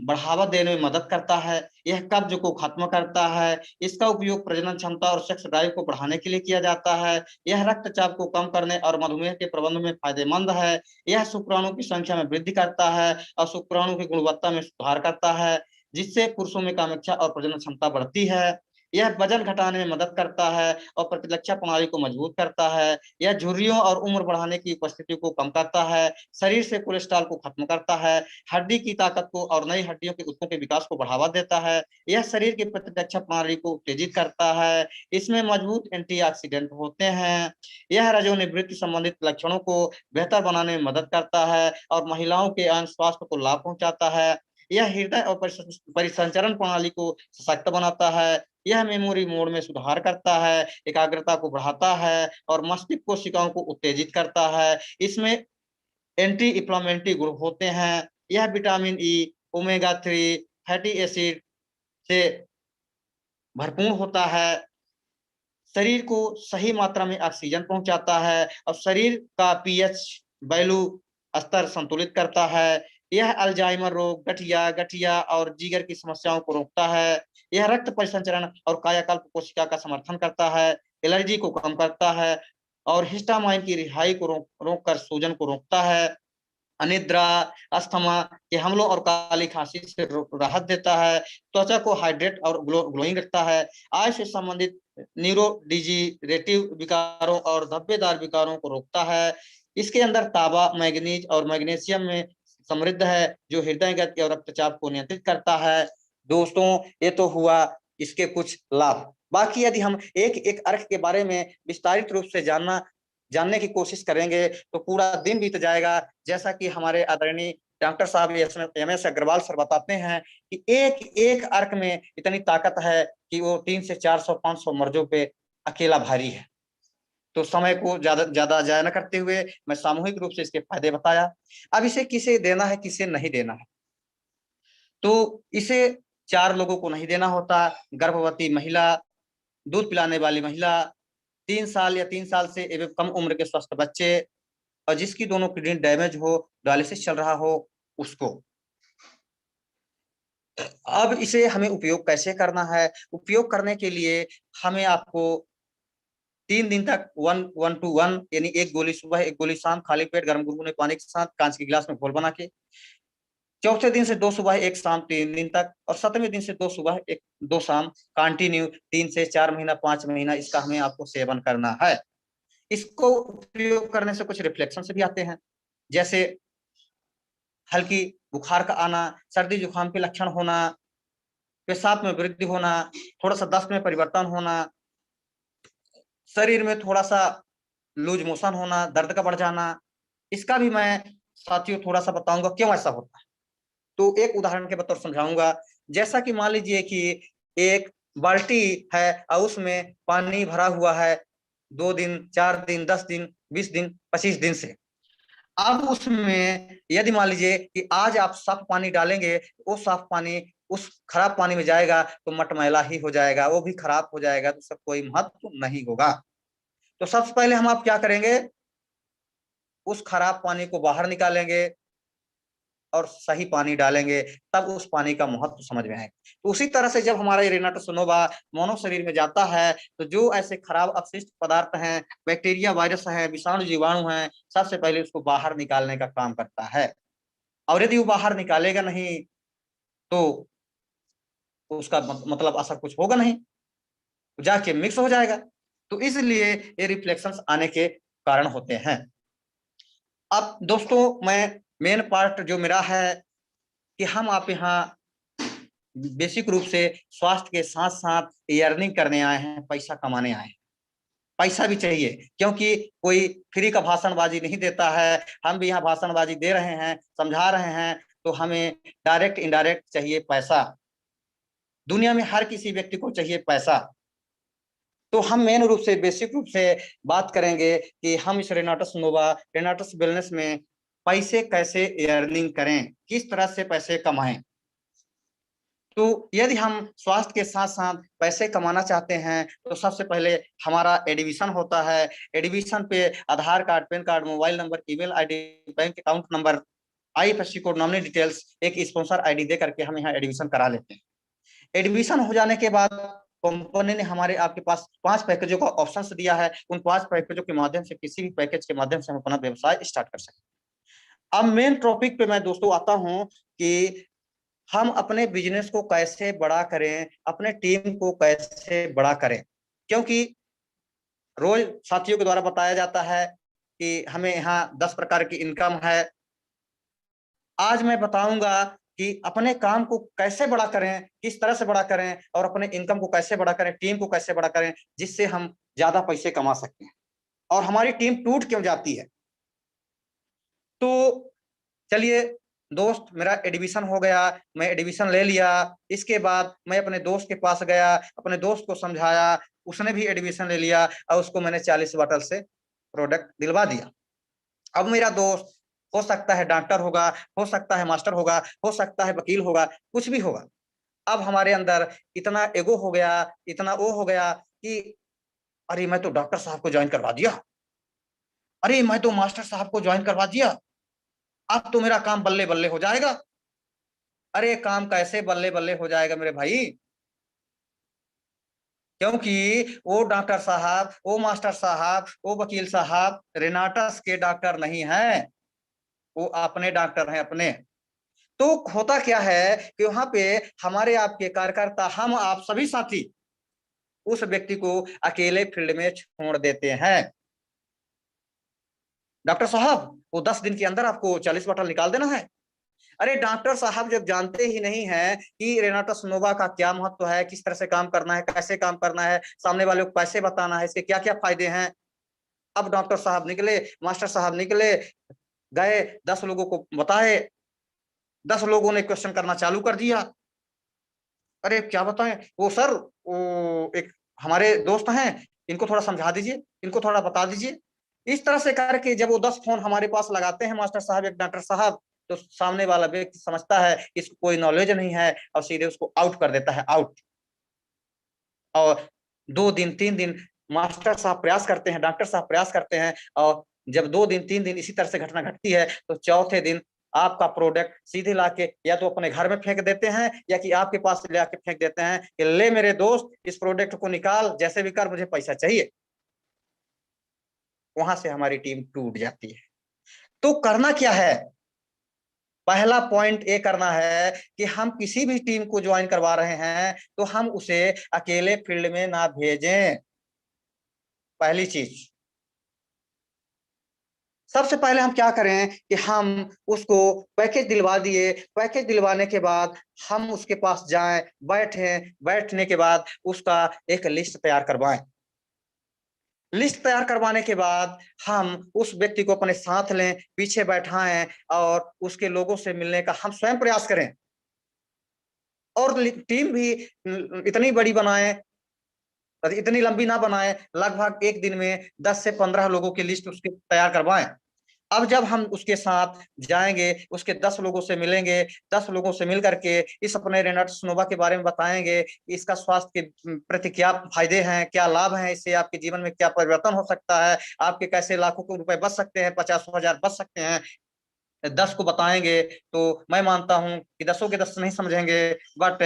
S3: बढ़ावा देने में मदद करता है। यह कब्ज को खत्म करता है। इसका उपयोग प्रजनन क्षमता और सेक्स ड्राइव को बढ़ाने के लिए किया जाता है। यह रक्तचाप को कम करने और मधुमेह के प्रबंधन में फायदेमंद है। यह शुक्राणु की संख्या में वृद्धि करता है और शुक्राणु की गुणवत्ता में सुधार करता है, जिससे पुरुषों में कामेच्छा और प्रजनन क्षमता बढ़ती है। यह वजन घटाने में मदद करता है और प्रतिरक्षा प्रणाली को मजबूत करता है। यह झुर्रियों और उम्र बढ़ाने की उपस्थिति को कम करता है। शरीर से कोलेस्ट्रॉल को खत्म करता है। हड्डी की ताकत को और नई हड्डियों के ऊतकों के विकास को बढ़ावा देता है। यह शरीर की प्रतिरक्षा प्रणाली को उत्तेजित करता है। इसमें मजबूत एंटीऑक्सीडेंट होते हैं। यह रजोनिवृत्ति संबंधित लक्षणों को बेहतर बनाने में मदद करता है और महिलाओं के अंग स्वास्थ्य को लाभ पहुंचाता है। यह हृदय और परिसंचरण प्रणाली को सशक्त बनाता है। यह मेमोरी मोड में सुधार करता है, एकाग्रता को बढ़ाता है और मस्तिष्क कोशिकाओं को उत्तेजित करता है। इसमें एंटी इंफ्लेमेटरी गुण होते हैं। यह vitamin E, omega 3 fatty acid से भरपूर होता है। शरीर को सही मात्रा में ऑक्सीजन पहुंचाता है और शरीर का पीएच वैल्यू स्तर संतुलित करता है। यह अल्जाइमर रोग, गठिया और जिगर की समस्याओं को रोकता है। यह रक्त परिसंचरण और कायाकल्प कोशिका का समर्थन करता है। एलर्जी को कम करता है और हिस्टामाइन की रिहाई को रोक कर सूजन को रोकता है। अनिद्रा, अस्थमा के हमलों और काली खांसी से राहत देता है। त्वचा को हाइड्रेट और ग्लोइंग रखता है। आय से संबंधित न्यूरोडिजीरेटिव विकारों और धब्बेदार विकारों को रोकता है। इसके अंदर तांबा, मैग्नीज और मैग्नीशियम में समृद्ध है, जो हृदय गति और रक्तचाप को नियंत्रित करता है। दोस्तों, ये तो हुआ इसके कुछ लाभ। बाकी यदि हम एक एक अर्क के बारे में विस्तारित रूप से जानने की कोशिश करेंगे तो पूरा दिन बीत जाएगा। जैसा कि हमारे आदरणीय डॉक्टर साहब एम.एस. अग्रवाल सर बताते हैं कि एक एक अर्क में इतनी ताकत है कि वो 300 से 400 500 मर्जों पे अकेला भारी है। तो समय को ज्यादा जाया न करते हुए मैं सामूहिक रूप से इसके फायदे बताया। अब इसे किसे देना है, किसे नहीं देना है, तो इसे 4 लोगों को नहीं देना होता। गर्भवती महिला, दूध पिलाने वाली महिला, 3 साल या 3 साल से एवं कम उम्र के स्वस्थ बच्चे और जिसकी दोनों किडनी डैमेज हो, डायलिसिस चल रहा हो, उसको। अब इसे हमें उपयोग कैसे करना है? उपयोग करने के लिए हमें आपको 3 दिन तक 1 to 1 यानी 1 गोली सुबह 1 गोली शाम, खाली पेट गर्म गुनगुने पानी के साथ कांच के गिलास में घोल बना के, चौथे दिन से 2 सुबह 1 शाम 3 दिन तक, और 7वें दिन से 2 सुबह 2 शाम कंटिन्यू 3 से 4 महीना 5 महीना इसका हमें आपको सेवन करना है। इसको उपयोग करने से कुछ रिफ्लेक्शन से भी आते हैं, जैसे हल्की बुखार का आना, सर्दी जुकाम के लक्षण होना, पेशाब में वृद्धि होना, थोड़ा सा दस्त में परिवर्तन होना, शरीर में थोड़ा सा लूज मोशन होना, दर्द का बढ़ जाना। इसका भी मैं साथियों थोड़ा सा बताऊंगा क्यों ऐसा होता है। तो एक उदाहरण के बतौर समझाऊंगा। जैसा कि मान लीजिए कि एक बाल्टी है और उसमें पानी भरा हुआ है 2 दिन, 4 दिन, 10 दिन, 20 दिन, 25 दिन से। अब उसमें यदि मान लीजिए कि आज आप साफ पानी डालेंगे, वो साफ पानी उस खराब पानी में जाएगा तो मटमैला ही हो जाएगा, वो भी खराब हो जाएगा, तो उसका कोई महत्व नहीं होगा। तो सबसे पहले हम आप क्या करेंगे, उस खराब पानी को बाहर निकालेंगे और सही पानी डालेंगे, तब उस पानी का महत्व समझ में आएगा। तो उसी तरह से जब हमारा रेनाटस नोवा मानव शरीर में जाता है, तो जो ऐसे खराब अपशिष्ट पदार्थ हैं, बैक्टीरिया, वायरस हैं, विषाणु, जीवाणु हैं, सबसे पहले उसको बाहर निकालने का काम करता है। और यदि वो बाहर निकालेगा नहीं तो उसका मतलब असर कुछ होगा नहीं, जाके मिक्स हो जाएगा। तो इसलिए ये रिफ्लेक्शंस आने के कारण होते हैं। अब दोस्तों, मैं मेन पार्ट जो मेरा है कि हम आप यहाँ बेसिक रूप से स्वास्थ्य के साथ साथ अर्निंग करने आए हैं, पैसा कमाने आए हैं। पैसा भी चाहिए, क्योंकि कोई फ्री का भाषणबाजी नहीं देता है। हम भी यहाँ भाषणबाजी दे रहे हैं, समझा रहे हैं, तो हमें डायरेक्ट इनडायरेक्ट चाहिए पैसा। दुनिया में हर किसी व्यक्ति को चाहिए पैसा। तो हम मेन रूप से बेसिक रूप से बात करेंगे कि हम इस रेनाटस नोवा, रेनाटस वेलनेस में पैसे कैसे अर्निंग करें, किस तरह से पैसे कमाएं। तो यदि हम स्वास्थ्य के साथ साथ पैसे कमाना चाहते हैं तो सबसे पहले हमारा एडमिशन होता है। एडमिशन पे Aadhaar card, PAN card, mobile number, email ID, bank account number IFSC code, nominee details, एक स्पॉन्सर आईडी दे करके हम यहाँ एडमिशन करा लेते हैं। एडमिशन हो जाने के बाद कंपनी ने हमारे आपके पास 5 पैकेजों का ऑप्शन दिया है। उन 5 पैकेजों के माध्यम से, किसी भी पैकेज के माध्यम से हम अपना व्यवसाय स्टार्ट कर सकते। अब मेन टॉपिक पे मैं दोस्तों आता हूं कि हम अपने बिजनेस को कैसे बड़ा करें, अपने टीम को कैसे बड़ा करें। क्योंकि रोज साथियों के द्वारा बताया जाता है कि हमें यहाँ 10 प्रकार की इनकम है। आज मैं बताऊंगा कि अपने काम को कैसे बड़ा करें, किस तरह से बड़ा करें, और अपने इनकम को कैसे बड़ा करें, टीम को कैसे बड़ा करें, जिससे हम ज्यादा पैसे कमा सकते हैं। और हमारी टीम टूट क्यों जाती है। तो चलिए दोस्त, मेरा एडमिशन हो गया, मैं एडमिशन ले लिया। इसके बाद मैं अपने दोस्त के पास गया, अपने दोस्त को समझाया, उसने भी एडमिशन ले लिया और उसको मैंने 40 बॉटल से प्रोडक्ट दिलवा दिया। अब मेरा दोस्त हो सकता है डॉक्टर होगा, हो सकता है मास्टर होगा, हो सकता है वकील होगा, कुछ भी होगा। अब हमारे अंदर इतना एगो हो गया, इतना वो हो गया कि अरे मैं तो डॉक्टर साहब को ज्वाइन करवा दिया, अरे मैं तो मास्टर साहब को ज्वाइन करवा दिया, अब तो मेरा काम बल्ले बल्ले हो जाएगा। अरे काम कैसे बल्ले बल्ले हो जाएगा मेरे भाई, क्योंकि वो डॉक्टर साहब, वो मास्टर साहब, वो वकील साहब रेनाटस के डॉक्टर नहीं है, वो अपने डॉक्टर हैं अपने। तो होता क्या है कि वहां पे हमारे आपके कार्यकर्ता, हम आप सभी साथी उस व्यक्ति को अकेले फील्ड में छोड़ देते हैं। डॉक्टर साहब वो 10 दिन के अंदर आपको 40 बॉटल निकाल देना है। अरे डॉक्टर साहब जब जानते ही नहीं है कि रेनाटस नोवा का क्या महत्व है, किस तरह से काम करना है, कैसे काम करना है, सामने वाले को कैसे बताना है, इसके क्या क्या फायदे हैं। अब डॉक्टर साहब निकले, मास्टर साहब निकले, गए 10 लोगों को बताए, 10 लोगों ने क्वेश्चन करना चालू कर दिया। अरे क्या बताएं, वो सर वो एक हमारे दोस्त हैं, इनको थोड़ा समझा दीजिए, इनको थोड़ा बता दीजिए। इस तरह से करके जब वो 10 फोन हमारे पास लगाते हैं मास्टर साहब, एक डॉक्टर साहब, तो सामने वाला व्यक्ति समझता है इसको कोई नॉलेज नहीं है और सीधे उसको आउट कर देता है, आउट। और 2 दिन 3 दिन मास्टर साहब प्रयास करते हैं, डॉक्टर साहब प्रयास करते हैं, और जब 2 दिन 3 दिन इसी तरह से घटना घटती है तो चौथे दिन आपका प्रोडक्ट सीधे लाके या तो अपने घर में फेंक देते हैं या कि आपके पास ले आके फेंक देते हैं कि ले मेरे दोस्त इस प्रोडक्ट को निकाल, जैसे भी कर, मुझे पैसा चाहिए। वहां से हमारी टीम टूट जाती है। तो करना क्या है, पहला पॉइंट ये करना है कि हम किसी भी टीम को ज्वाइन करवा रहे हैं तो हम उसे अकेले फील्ड में ना भेजें। पहली चीज, सबसे पहले हम क्या करें कि हम उसको पैकेज दिलवा दिए, पैकेज दिलवाने के बाद हम उसके पास जाएं, बैठें, बैठने के बाद उसका एक लिस्ट तैयार करवाएं। लिस्ट तैयार करवाने के बाद हम उस व्यक्ति को अपने साथ लें, पीछे बैठाएं और उसके लोगों से मिलने का हम स्वयं प्रयास करें। और टीम भी इतनी बड़ी बनाएं, इतनी लंबी ना बनाएं, लगभग एक दिन में 10 से 15 लोगों की लिस्ट उसके तैयार करवाएं। अब जब हम उसके साथ जाएंगे, उसके 10 लोगों से मिलेंगे, 10 लोगों से मिल करके इस अपने रेनाटस नोवा के बारे में बताएंगे, इसका स्वास्थ्य के प्रति क्या फायदे हैं, क्या लाभ हैं, इससे आपके जीवन में क्या परिवर्तन हो सकता है, आपके कैसे लाखों को रुपए बच सकते हैं, 50,000 बच सकते हैं। 10 को बताएंगे तो मैं मानता हूं कि 10 के 10 नहीं समझेंगे, बट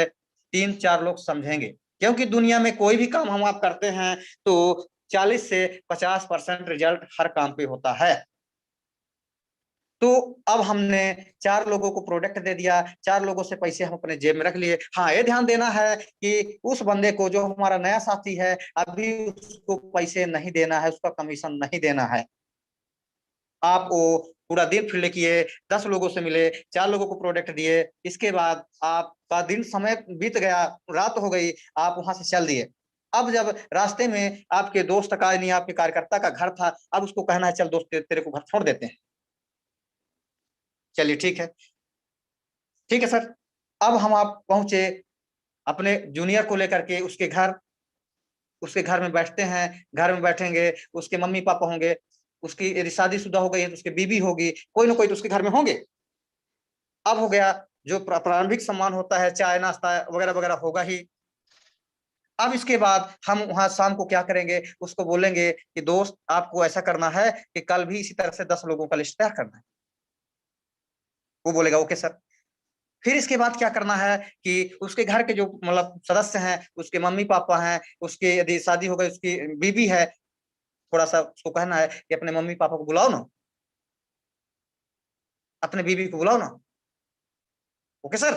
S3: 3-4 लोग समझेंगे। क्योंकि दुनिया में कोई भी काम हम आप करते हैं तो 40 से 50% रिजल्ट हर काम पे होता है। तो अब हमने 4 लोगों को प्रोडक्ट दे दिया, 4 लोगों से पैसे हम अपने जेब में रख लिए। हाँ, ये ध्यान देना है कि उस बंदे को, जो हमारा नया साथी है, अभी उसको पैसे नहीं देना है, उसका कमीशन नहीं देना है। आप वो पूरा दिन फील्ड किए, 10 लोगों से मिले, 4 लोगों को प्रोडक्ट दिए, इसके बाद आपका दिन समय बीत गया, रात हो गई, आप वहां से चल दिए। अब जब रास्ते में आपके दोस्त का, नहीं आपके कार्यकर्ता का घर था, अब उसको कहना है चल दोस्त तेरे को घर छोड़ देते हैं। चलिए ठीक है, ठीक है सर। अब हम आप पहुंचे अपने जूनियर को लेकर के उसके घर, उसके घर में बैठते हैं, घर में बैठेंगे, उसके मम्मी पापा होंगे, उसकी यदि शादीशुदा हो गई है तो उसकी बीबी होगी, कोई ना कोई तो उसके घर में होंगे। अब हो गया जो प्रारंभिक सम्मान होता है, चाय नाश्ता वगैरह वगैरह होगा ही। अब इसके बाद हम वहां शाम को क्या करेंगे, उसको बोलेंगे कि दोस्त आपको ऐसा करना है कि कल भी इसी तरह से 10 लोगों का लिस्ट तैयार करना है। वो बोलेगा ओके सर। फिर इसके बाद क्या करना है कि उसके घर के जो मतलब सदस्य हैं, उसके मम्मी पापा हैं, उसके यदि शादी हो गई, उसकी बीवी है, थोड़ा सा उसको कहना है कि अपने मम्मी पापा को बुलाओ ना, अपने बीवी को बुलाओ ना। ओके सर,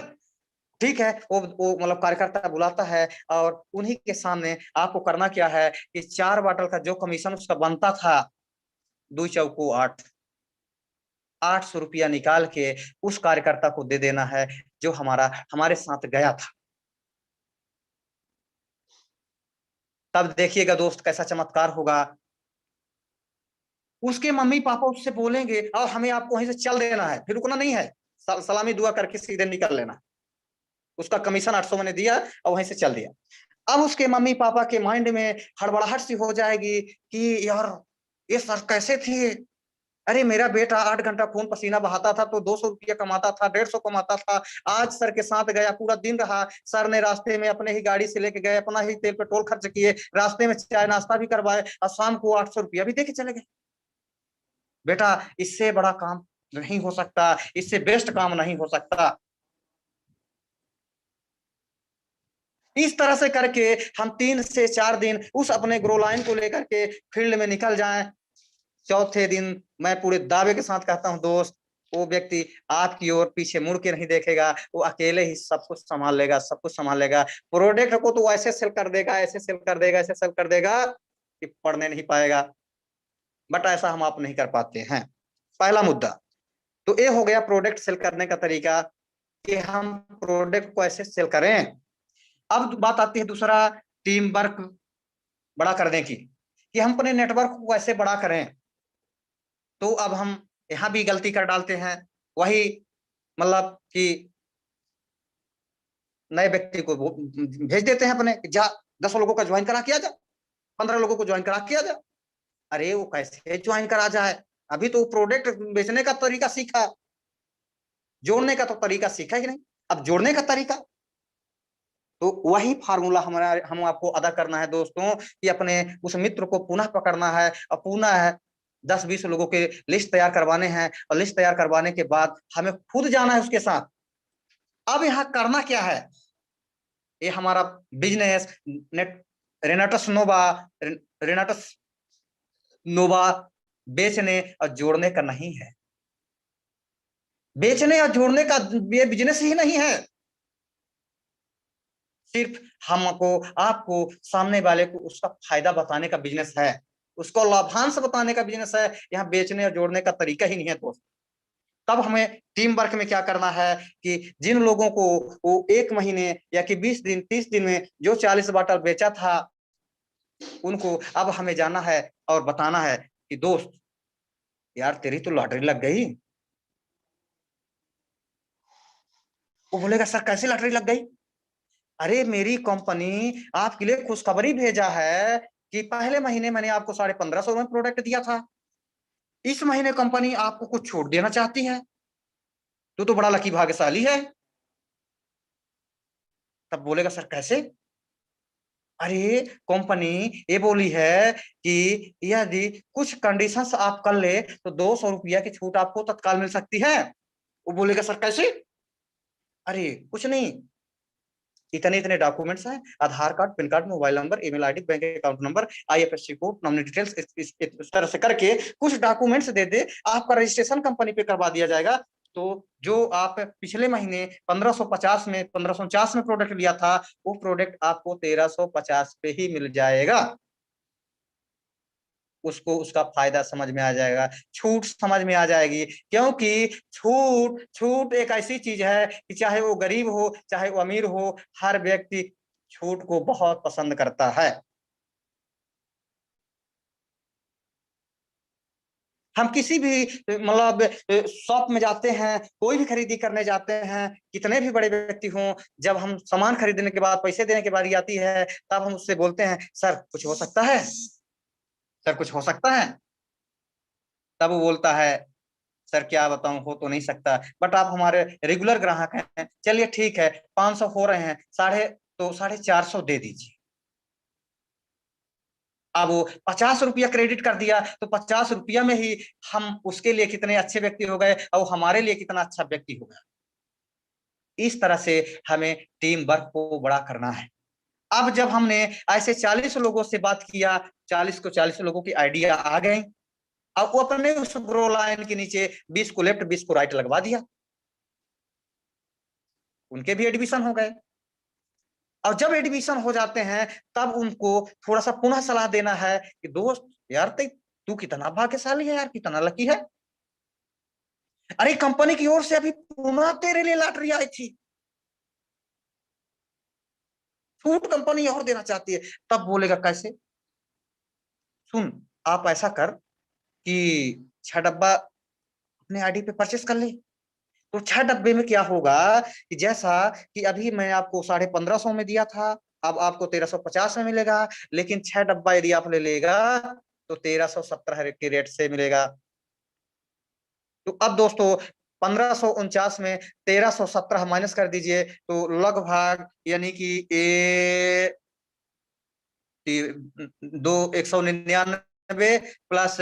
S3: ठीक है। वो मतलब कार्यकर्ता बुलाता है और उन्हीं के सामने आपको करना क्या है कि 4 बॉटल का जो कमीशन उसका बनता था, 2 चौको 8, 800 रुपया निकाल के उस कार्यकर्ता को दे देना है जो हमारे साथ गया था। तब देखिएगा दोस्त कैसा चमत्कार होगा। उसके मम्मी पापा उससे बोलेंगे और हमें आपको वहीं से चल देना है, फिर रुकना नहीं है, सलामी दुआ करके सीधे निकल लेना। उसका कमीशन 800 मैंने दिया और वहीं से चल दिया। अब उसके मम्मी पापा के माइंड में हड़बड़ाहट सी हो जाएगी कि यार ये सर कैसे थे, अरे मेरा बेटा 8 घंटा खून पसीना बहाता था तो 200 रुपया कमाता था, 150 कमाता था, आज सर के साथ गया, पूरा दिन रहा, सर ने रास्ते में अपने ही गाड़ी से लेके गए, अपना ही तेल पेट्रोल खर्च किए, रास्ते में चाय नाश्ता भी करवाए और शाम को 800 रुपया भी देके चले गए। बेटा इससे बड़ा काम नहीं हो सकता, इससे बेस्ट काम नहीं हो सकता। इस तरह से करके हम 3 से 4 दिन उस अपने ग्रो लाइन को लेकर के फील्ड में निकल जाएं। चौथे दिन मैं पूरे दावे के साथ कहता हूं दोस्त, वो व्यक्ति आपकी ओर पीछे मुड़ के नहीं देखेगा, वो अकेले ही सब कुछ संभाल लेगा, सब कुछ संभाल लेगा। प्रोडक्ट को तो ऐसे सेल कर देगा, ऐसे सेल कर देगा, ऐसे सेल कर देगा कि पढ़ने नहीं पाएगा। बट ऐसा हम आप नहीं कर पाते हैं। पहला मुद्दा तो ये हो गया प्रोडक्ट सेल करने का तरीका कि हम प्रोडक्ट को ऐसे सेल करें। अब बात आती है दूसरा, टीम वर्क बड़ा करने की, कि हम अपने नेटवर्क को कैसे बड़ा करें। तो अब हम यहाँ भी गलती कर डालते हैं, वही मतलब कि नए व्यक्ति को भेज देते हैं अपने, जा 10 लोगों का ज्वाइन करा किया जा, 15 लोगों को ज्वाइन करा किया जा। अरे वो कैसे ज्वाइन करा जाए, अभी तो प्रोडक्ट बेचने का तरीका सीखा, जोड़ने का तो तरीका सीखा ही नहीं, अब जोड़ने का तरीका। तो वही फार्मूला हम आपको अदा करना है दोस्तों, कि अपने उस मित्र को पुनः पकड़ना है और पुनः 10-20 लोगों के लिस्ट तैयार करवाने हैं, और लिस्ट तैयार करवाने के बाद हमें खुद जाना है उसके साथ। अब यहाँ करना क्या है, ये हमारा बिजनेस नेट रेनाटस नोवा रेनाटस नोवा बेचने और जोड़ने का नहीं है। बेचने और जोड़ने का ये बिजनेस ही नहीं है, सिर्फ हमको आपको सामने वाले को उसका फायदा बताने का बिजनेस है, उसको लाभांश बताने का बिजनेस है। यहाँ बेचने और जोड़ने का तरीका ही नहीं है दोस्त। तब हमें टीम वर्क में क्या करना है कि जिन लोगों को वो 1 महीने या कि 20 दिन 30 दिन में जो 40 बॉटल बेचा था, उनको अब हमें जाना है और बताना है कि दोस्त यार तेरी तो लॉटरी लग गई। वो बोलेगा सर कैसे लॉटरी लग गई? अरे मेरी कंपनी आपके लिए खुशखबरी भेजा है कि पहले महीने मैंने आपको 1550 में प्रोडक्ट दिया था, इस महीने कंपनी आपको कुछ छूट देना चाहती है, तो बड़ा लकी भाग्यशाली है। तब बोलेगा सर कैसे? अरे कंपनी ये बोली है कि यदि कुछ कंडीशंस आप कर ले तो 200 रुपया की छूट आपको तत्काल मिल सकती है। वो बोलेगा सर कैसे? अरे कुछ नहीं, इतने इतने डॉक्यूमेंट्स हैं, Aadhaar card, PAN card, mobile number, email ID, bank account number, IFSC code, nominee details, इस तरह से करके कुछ डॉक्यूमेंट्स दे दे, आपका रजिस्ट्रेशन कंपनी पे करवा दिया जाएगा। तो जो आप पिछले महीने 1550 में प्रोडक्ट लिया था, वो प्रोडक्ट आपको 1350 पे ही मिल जाएगा। उसको उसका फायदा समझ में आ जाएगा, छूट समझ में आ जाएगी, क्योंकि छूट छूट एक ऐसी चीज है कि चाहे वो गरीब हो चाहे वो अमीर हो, हर व्यक्ति छूट को बहुत पसंद करता है। हम किसी भी मतलब शॉप में जाते हैं, कोई भी खरीदी करने जाते हैं, कितने भी बड़े व्यक्ति हों, जब हम सामान खरीदने के बाद पैसे देने की बारी आती है, तब हम उससे बोलते हैं सर कुछ हो सकता है, सर कुछ हो सकता है। तब वो बोलता है सर क्या बताऊं, हो तो नहीं सकता, बट आप हमारे रेगुलर ग्राहक हैं, चलिए ठीक है 500 हो रहे हैं, 450 दे दीजिए। अब वो 50 रुपया क्रेडिट कर दिया तो 50 रुपया में ही हम उसके लिए कितने अच्छे व्यक्ति हो गए और हमारे लिए कितना अच्छा व्यक्ति हो गया। इस तरह से हमें टीम वर्क को बड़ा करना है। अब जब हमने ऐसे 40 लोगों से बात किया, 40 लोगों की आइडिया आ गई, अब वो अपने उस ग्रो लाइन के नीचे 20 को लेफ्ट 20 को राइट लगवा दिया, उनके भी एडमिशन हो गए। और जब एडमिशन हो जाते हैं तब उनको थोड़ा सा पुनः सलाह देना है कि दोस्त यार तू कितना भाग्यशाली है यार, कितना लकी है। अरे कंपनी की ओर से अभी पुनः तेरे लिए लॉटरी आई थी, छूट कंपनी और देना चाहती है। तब बोलेगा कैसे? सुन, आप ऐसा कर कि 6 डब्बा अपने आईडी पे परचेस कर ले। तो 6 डब्बे में क्या होगा कि जैसा कि अभी मैं आपको 1550 में दिया था, अब आपको 1350 में मिलेगा, लेकिन 6 डब्बा यदि आप ले लेगा तो 1317 के रेट से मिलेगा। तो अब दोस्तों 1549 में 1317 माइनस कर दीजिए तो लगभग यानी कि दो 199 प्लस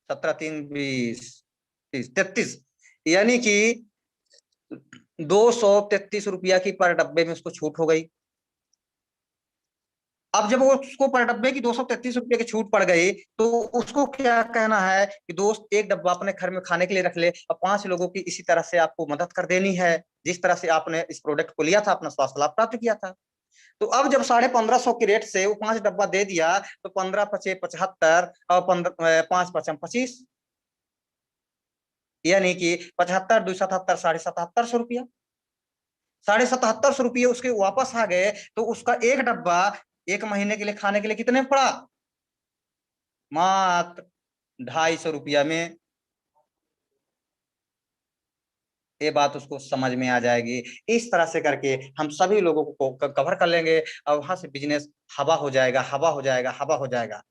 S3: 17 3 20 33 यानी कि 233 रुपया की पर डब्बे में उसको छूट हो गई। अब जब वो उसको पर डब्बे की 233 रुपये की छूट पड़ गई तो उसको क्या कहना है कि दोस्त एक डब्बा अपने घर में खाने के लिए रख ले और 5 लोगों की इसी तरह से आपको मदद कर देनी है, जिस तरह से आपने इस प्रोडक्ट को लिया था, अपना स्वास्थ्य लाभ प्राप्त किया था। तो अब जब 1550 के रेट से वो 5 डब्बा दे दिया तो 15 पचे 75 और 5 पचम 25 यानी कि 75 277 750 रुपया, 750 रुपये उसके वापस आ गए। तो उसका एक डब्बा एक महीने के लिए खाने के लिए कितने में पड़ा? मात्र 250 रुपया में। ये बात उसको समझ में आ जाएगी। इस तरह से करके हम सभी लोगों को कवर कर लेंगे और वहां से बिजनेस हवा हो जाएगा, हवा हो जाएगा, हवा हो जाएगा।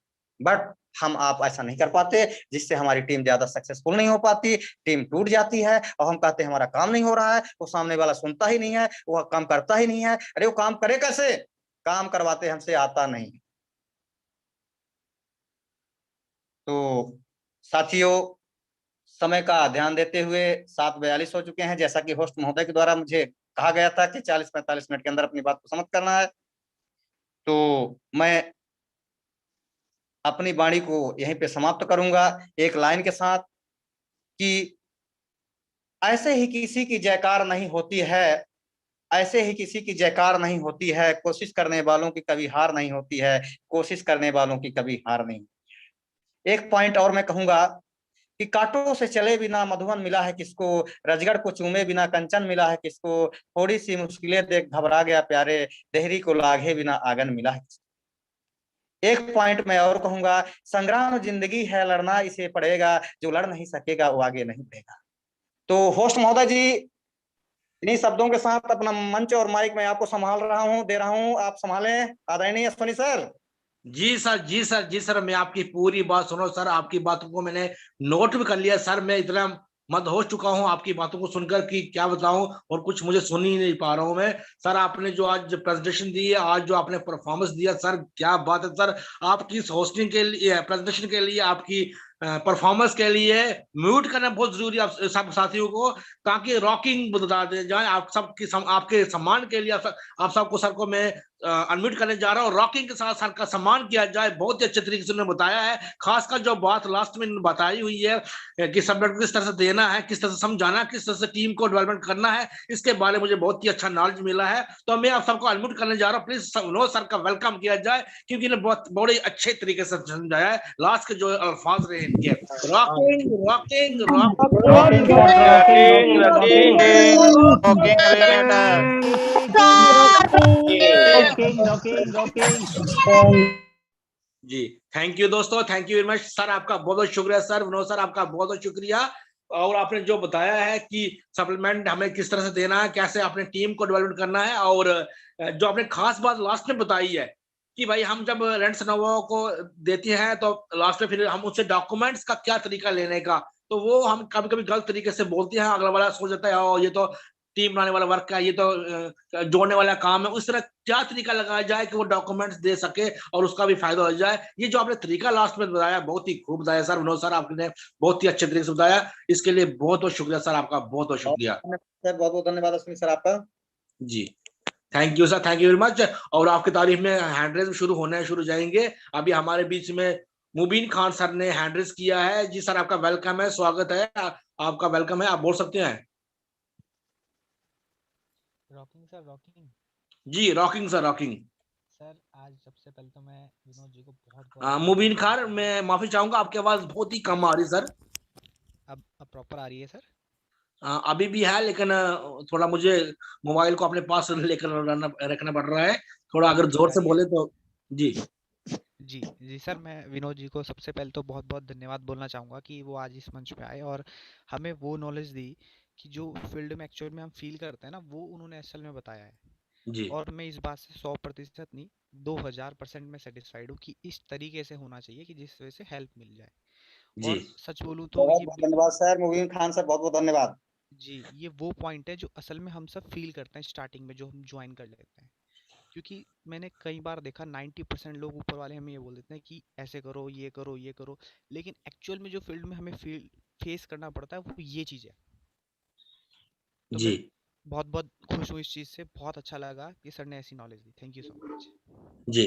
S3: बट हम आप ऐसा नहीं कर पाते, जिससे हमारी टीम ज्यादा सक्सेसफुल नहीं हो पाती, टीम टूट जाती है और हम कहते हैं हमारा काम नहीं हो रहा है, वो सामने वाला सुनता ही नहीं है, वो काम करता ही नहीं है। अरे वो काम करे कैसे? काम करवाते हमसे आता नहीं। तो साथियों, समय का ध्यान देते हुए 7:42 हो चुके हैं। जैसा कि होस्ट महोदय के द्वारा मुझे कहा गया था कि 40-45 मिनट के अंदर अपनी बात को समाप्त करना है, तो मैं अपनी वाणी को यहीं पे समाप्त करूंगा एक लाइन के साथ कि ऐसे ही किसी की जयकार नहीं होती है, ऐसे ही किसी की जयकार नहीं होती है, कोशिश करने वालों की कभी हार नहीं होती है, कोशिश करने वालों की कभी हार नहीं। एक पॉइंट और मैं कहूंगा कि कांटों से चले बिना मधुबन मिला है किसको, रजगढ़ को चूमे बिना कंचन मिला है किसको, थोड़ी सी मुश्किलें देख घबरा गया प्यारे, देहरी को लागे बिना आंगन मिला है। एक पॉइंट मैं और कहूंगा, संग्राम जिंदगी है लड़ना इसे पड़ेगा, जो लड़ नहीं सकेगा वो आगे नहीं बढ़ेगा। तो होस्ट महोदय जी, इन्हीं शब्दों के साथ अपना मंच और माइक मैं आपको संभाल रहा हूं, दे रहा हूं, आप संभालें आदरणीय अश्विनी सर।
S1: जी सर, जी सर, जी सर, मैं आपकी पूरी बात सुनो सर, आपकी बातों को मैंने नोट भी कर लिया सर। मैं इतना मद हो चुका हूँ आपकी बातों को सुनकर कि क्या बताऊं, और कुछ मुझे सुन ही नहीं पा रहा हूं मैं। सर आपने जो आज प्रेजेंटेशन दी है, आज जो आपने परफॉर्मेंस दिया सर, क्या बात है सर। आपकी इस होस्टिंग के लिए, प्रेजेंटेशन के लिए, आपकी परफॉर्मेंस के लिए म्यूट करना बहुत जरूरी है आप सब साथियों को, ताकि रॉकिंग बता दे जाए। आप सबकी आपके सम्मान के लिए आप सबको सर को मैं अनम्यूट करने जा रहा हूँ। रॉकिंग के साथ सर का सम्मान किया जाए। बहुत ही अच्छे तरीके से उन्होंने बताया है, खासकर जो बात लास्ट में बताई हुई है कि सब्जेक्ट किस तरह से देना है, किस तरह से समझाना है, किस तरह से टीम को डेवलपमेंट करना है, इसके बारे में मुझे बहुत ही अच्छा नॉलेज मिला है। तो मैं आप सबको अनम्यूट करने जा रहा हूँ। प्लीज विनोद सर का वेलकम किया जाए, क्योंकि इन्हें बहुत बड़े अच्छे तरीके से समझाया है। लास्ट के जो अल्फाज रहे इनके, rocking rocking
S2: Rocking,
S4: rocking
S2: rocking,
S4: rocking
S1: जी। थैंक यू दोस्तों, thank you very much sir, आपका बहुत बहुत शुक्रिया सर, विनोद सर आपका बहुत बहुत शुक्रिया। और आपने जो बताया है कि सप्लीमेंट हमें किस तरह से देना है, कैसे अपने टीम को डेवलप करना है, और जो आपने खास बात लास्ट में बताई है कि भाई हम जब रेंट्स को देते हैं तो लास्ट में फिर हम उससे डॉक्यूमेंट्स का क्या तरीका लेने का, तो वो हम कभी कभी गलत तरीके से बोलते हैं, अगला वाला सोच जाता है ये तो टीम बनाने वाला वर्क का, ये तो जोड़ने वाला काम है, उस तरह क्या तरीका लगाया जाए कि वो डॉक्यूमेंट्स दे सके और उसका भी फायदा हो जाए। ये जो आपने तरीका लास्ट में बताया बहुत ही खूब बताया सर, विनोद सर आपने बहुत ही अच्छे तरीके से बताया, इसके लिए बहुत बहुत शुक्रिया सर, आपका बहुत बहुत शुक्रिया
S3: सर, बहुत बहुत धन्यवाद अश्विनी सर आपका।
S1: जी। Thank you sir, thank you very much. और आपकी तारीफ में हैंड रेज शुरू जाएंगे। अभी हमारे बीच में मुबीन खान सर ने हैंड रेज किया है। जी सर, आपका वेलकम है, स्वागत है, आपका वेलकम है, आप बोल सकते हैं।
S5: रॉकिंग सर, रॉकिंग
S1: जी, रॉकिंग सर, रॉकिंग।
S5: सर, आज सबसे पहले तो मैं विनोद जी को बहुत
S1: मुबीन खान, मैं माफी चाहूंगा, आपकी आवाज बहुत ही कम आ रही सर।
S5: अब प्रॉपर आ रही है सर?
S1: अभी भी है, लेकिन थोड़ा मुझे मोबाइल को अपने पास लेकर रखना पड़ रहा है, थोड़ा अगर जोर से बोले तो। जी
S5: जी सर, मैं विनोद जी को सबसे पहले तो बहुत बहुत धन्यवाद बोलना चाहूँगा कि वो आज इस मंच पे आए और हमें वो नॉलेज दी कि जो फील्ड में एक्चुअल में हम फील करते हैं ना, वो उन्होंने असल में बताया है।
S1: जी
S5: और मैं इस बात से 100% नहीं, 2000% में सेटिस्फाइड हूँ कि इस तरीके से होना चाहिए कि जिस वजह से हेल्प मिल जाए।
S1: जी
S5: और सच बोलूँ तो
S3: बहुत
S5: ये
S3: बहुत धन्यवाद सर, मुबीन खान सर, बहुत बहुत धन्यवाद।
S5: जी, ये वो पॉइंट है जो असल में हम सब फील करते हैं स्टार्टिंग में, जो हम ज्वाइन कर लेते हैं। क्योंकि मैंने कई बार देखा 90% लोग ऊपर वाले हमें ये बोल देते हैं कि ऐसे करो, ये करो, ये करो, लेकिन एक्चुअल में जो फील्ड में हमें फेस करना पड़ता है वो ये चीज़ है। तो
S1: जी
S5: मैं बहुत बहुत खुश हूँ इस चीज़ से, बहुत अच्छा लगा कि सर ने ऐसी नॉलेज दी। Thank you so much.
S1: जी,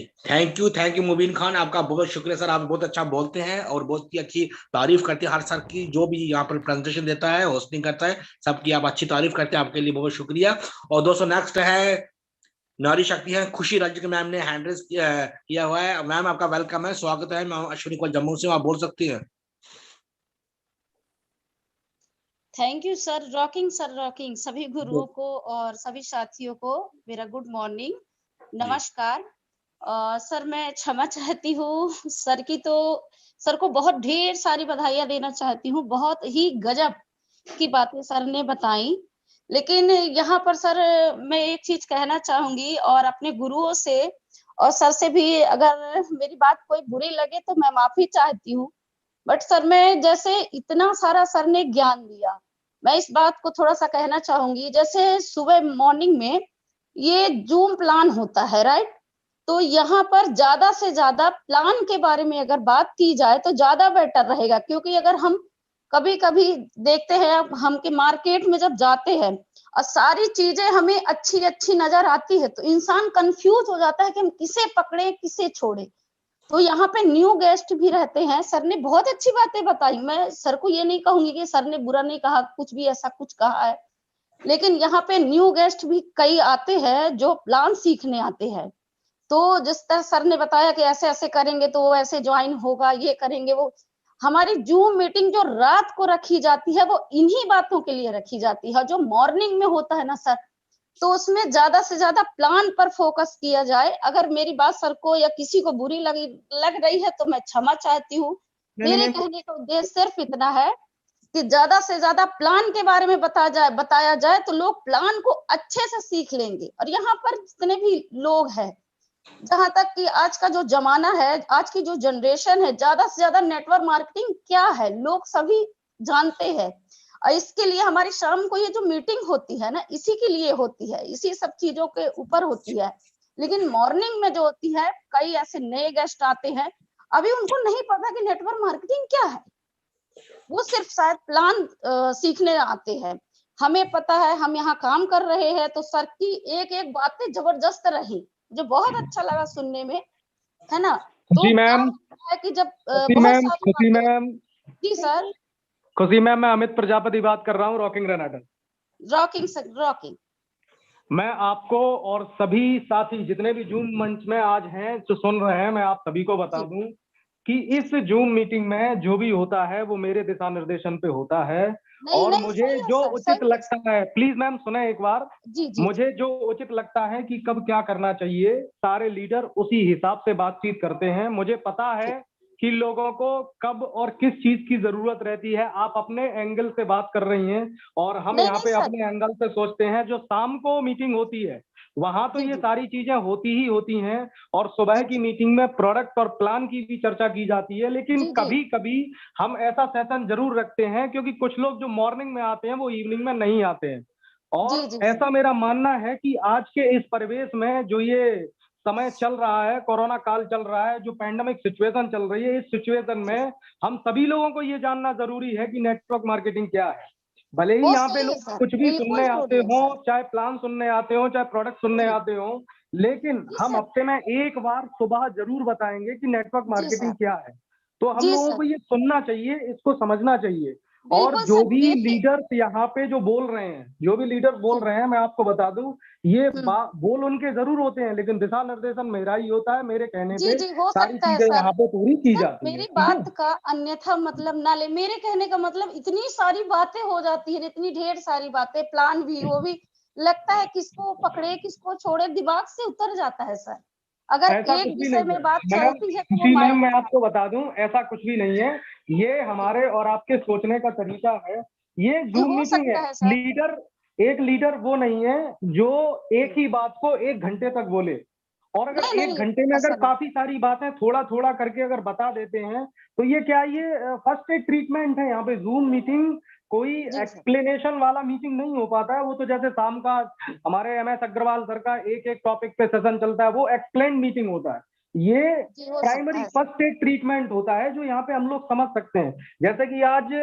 S1: थैंक यू मुबीन खान, आपका बहुत शुक्रिया सर, आप बहुत अच्छा बोलते हैं और बहुत ही अच्छी तारीफ करते हैं हर सर की, जो भी यहाँ पर प्रेजेंटेशन देता है, होस्टिंग करता है, सबकी आप अच्छी तारीफ करते हैं, आपके लिए बहुत शुक्रिया। और दोस्तों, नेक्स्ट है नारी शक्ति है, खुशी रजक मैम ने हैंड रेज किया हुआ है। मैम, आपका वेलकम है, स्वागत है। मैं अश्विनी को जम्मू से, आप बोल सकती हैं।
S6: थैंक यू सर, रॉकिंग सभी गुरुओं को और सभी साथियों को मेरा गुड मॉर्निंग, नमस्कार। सर, मैं क्षमा चाहती हूँ सर को बहुत ढेर सारी बधाइयाँ देना चाहती हूँ, बहुत ही गजब की बातें सर ने बताई। लेकिन यहाँ पर सर मैं एक चीज कहना चाहूंगी और अपने गुरुओं से और सर से भी, अगर मेरी बात कोई बुरी लगे तो मैं माफी चाहती हूँ। बट सर, मैं जैसे इतना सारा सर ने ज्ञान दिया, मैं इस बात को थोड़ा सा कहना चाहूंगी। जैसे सुबह मॉर्निंग में ये जूम प्लान होता है, राइट? तो यहाँ पर ज्यादा से ज्यादा प्लान के बारे में अगर बात की जाए तो ज्यादा बेटर रहेगा, क्योंकि अगर हम कभी कभी देखते हैं, हम के मार्केट में जब जाते हैं और सारी चीजें हमें अच्छी अच्छी नजर आती है तो इंसान कंफ्यूज हो जाता है कि हम किसे पकड़े किसे छोड़े। तो यहाँ पे न्यू गेस्ट भी रहते हैं, सर ने बहुत अच्छी बातें बताई, मैं सर को ये नहीं कहूंगी कि सर ने बुरा नहीं कहा, कुछ भी ऐसा कुछ कहा है, लेकिन यहाँ पे न्यू गेस्ट भी कई आते हैं जो प्लान सीखने आते हैं। तो जिस तरह सर ने बताया कि ऐसे ऐसे करेंगे तो वो ऐसे ज्वाइन होगा, ये करेंगे वो, हमारी जूम मीटिंग जो रात को रखी जाती है वो इन्हीं बातों के लिए रखी जाती है। जो मॉर्निंग में होता है ना सर, तो उसमें ज्यादा से ज्यादा प्लान पर फोकस किया जाए। अगर मेरी बात सर को या किसी को बुरी लग रही है तो मैं क्षमा चाहती हूँ। मेरे कहने का उद्देश्य सिर्फ इतना है कि ज्यादा से ज्यादा प्लान के बारे में बताया जाए तो लोग प्लान को अच्छे से सीख लेंगे। और यहाँ पर जितने भी लोग हैं, जहां तक कि आज का जो जमाना है, आज की जो जनरेशन है, ज्यादा से ज्यादा नेटवर्क मार्केटिंग क्या है लोग सभी जानते हैं। और इसके लिए हमारी शाम को ये जो मीटिंग होती है ना, इसी के लिए होती है, इसी सब चीजों के ऊपर होती है। लेकिन मॉर्निंग में जो होती है, कई ऐसे नए गेस्ट आते हैं, अभी उनको नहीं पता कि नेटवर्क मार्केटिंग क्या है, वो सिर्फ शायद प्लान सीखने आते हैं। हमें पता है, हम यहाँ काम कर रहे हैं, तो सर की एक एक बातें जबरदस्त रही, जो बहुत अच्छा लगा सुनने में, है ना? तो
S2: खुशी मैम,
S6: है कि जब
S2: खुशी
S6: बहुत
S2: मैम,
S6: सारी
S2: खुशी मैम,
S6: जी सर,
S2: खुशी मैम, मैं अमित प्रजापति बात कर रहा हूँ, रॉकिंग रनाडा।
S6: Rocking sir, rocking.
S2: मैं आपको और सभी साथी जितने भी जूम मंच में आज हैं जो सुन रहे हैं, मैं आप सभी को बता दूं कि इस जूम मीटिंग में जो भी होता है वो मेरे दिशा निर्देशन पे होता है। और मुझे जो उचित लगता है, प्लीज मैम सुने एक बार,
S6: जी जी,
S2: मुझे जो उचित लगता है कि कब क्या करना चाहिए, सारे लीडर उसी हिसाब से बातचीत करते हैं। मुझे पता है कि लोगों को कब और किस चीज की जरूरत रहती है। आप अपने एंगल से बात कर रही हैं और हम यहाँ पे अपने एंगल से सोचते हैं। जो शाम को मीटिंग होती है वहां तो ये सारी चीजें होती ही होती हैं, और सुबह की मीटिंग में प्रोडक्ट और प्लान की भी चर्चा की जाती है। लेकिन कभी कभी हम ऐसा सेशन जरूर रखते हैं, क्योंकि कुछ लोग जो मॉर्निंग में आते हैं वो इवनिंग में नहीं आते हैं। और
S6: जी,
S2: ऐसा मेरा मानना है कि आज के इस परिवेश में जो ये समय चल रहा है, कोरोना काल चल रहा है, जो पैंडेमिक सिचुएशन चल रही है, इस सिचुएशन में हम सभी लोगों को ये जानना जरूरी है कि नेटवर्क मार्केटिंग क्या है। भले ही
S6: वो
S2: यहाँ पे
S6: सही है
S2: लोग
S6: सर,
S2: कुछ भी
S6: बिल्कुल
S2: सुनने आते
S6: जरूरी है
S2: हो,
S6: सर।
S2: चाहे प्लान सुनने आते हो, चाहे प्रोडक्ट सुनने
S6: जी,
S2: आते हो, लेकिन
S6: जी
S2: हम
S6: सर,
S2: हफ्ते में एक बार सुबह जरूर बताएंगे कि नेटवर्क
S6: जी
S2: मार्केटिंग
S6: सर,
S2: क्या है। तो हम
S6: जी
S2: लोगों
S6: सर,
S2: को ये सुनना चाहिए, इसको समझना चाहिए। और
S6: बिल्कुल
S2: जो
S6: सर,
S2: भी
S6: देखिए।
S2: लीडर्स यहाँ पे जो बोल रहे हैं, जो भी लीडर्स बोल रहे हैं, मैं आपको बता दूं, ये
S6: हम्म,
S2: बोल उनके जरूर होते हैं, लेकिन दिशा निर्देशन मेरा ही होता है। मेरे कहने
S6: जी
S2: पे
S6: जी, हो
S2: सारी
S6: सकता है
S2: चीजें
S6: सर।
S2: यहाँ पे पूरी की
S6: सर
S2: जाती है,
S6: मेरी
S2: ठीक है।
S6: बात का अन्यथा मतलब ना ले, मेरे कहने का मतलब इतनी सारी बातें हो जाती है, इतनी ढेर सारी बातें, प्लान भी वो भी, लगता है किसको पकड़े किसको छोड़े, दिमाग से उतर जाता है सर। अगर
S2: ऐसा
S6: एक
S2: कुछ भी
S6: विषय
S2: नहीं
S6: में बात
S2: है मैम,
S6: चलती है तो वो
S2: जी मैम,
S6: माइंड
S2: मैं
S6: में
S2: आपको बता दूं, ऐसा कुछ भी नहीं है। ये हमारे और आपके सोचने का तरीका है। ये
S6: जी,
S2: जूम
S6: हो
S2: मीटिंग
S6: सकता
S2: है।
S6: है सर।
S2: एक लीडर वो नहीं है जो एक ही बात को 1 घंटे तक बोले। और अगर
S6: नहीं
S2: 1 घंटे में
S6: ऐसा
S2: अगर
S6: नहीं।
S2: काफी सारी बातें थोड़ा थोड़ा करके अगर बता देते हैं, तो ये क्या, ये फर्स्ट एड ट्रीटमेंट है। यहाँ पे जूम मीटिंग कोई
S6: जी सर,
S2: एक्सप्लेनेशन वाला मीटिंग नहीं हो पाता है। वो तो जैसे शाम का हमारे MS अग्रवाल सर का एक एक टॉपिक पे सेशन चलता है, वो एक्सप्लेन मीटिंग होता है। ये
S6: जी हो सकता
S2: प्राइमरी
S6: है सर।
S2: फर्स्ट एड ट्रीटमेंट होता है, जो यहाँ पे हम लोग समझ सकते हैं। जैसे कि आज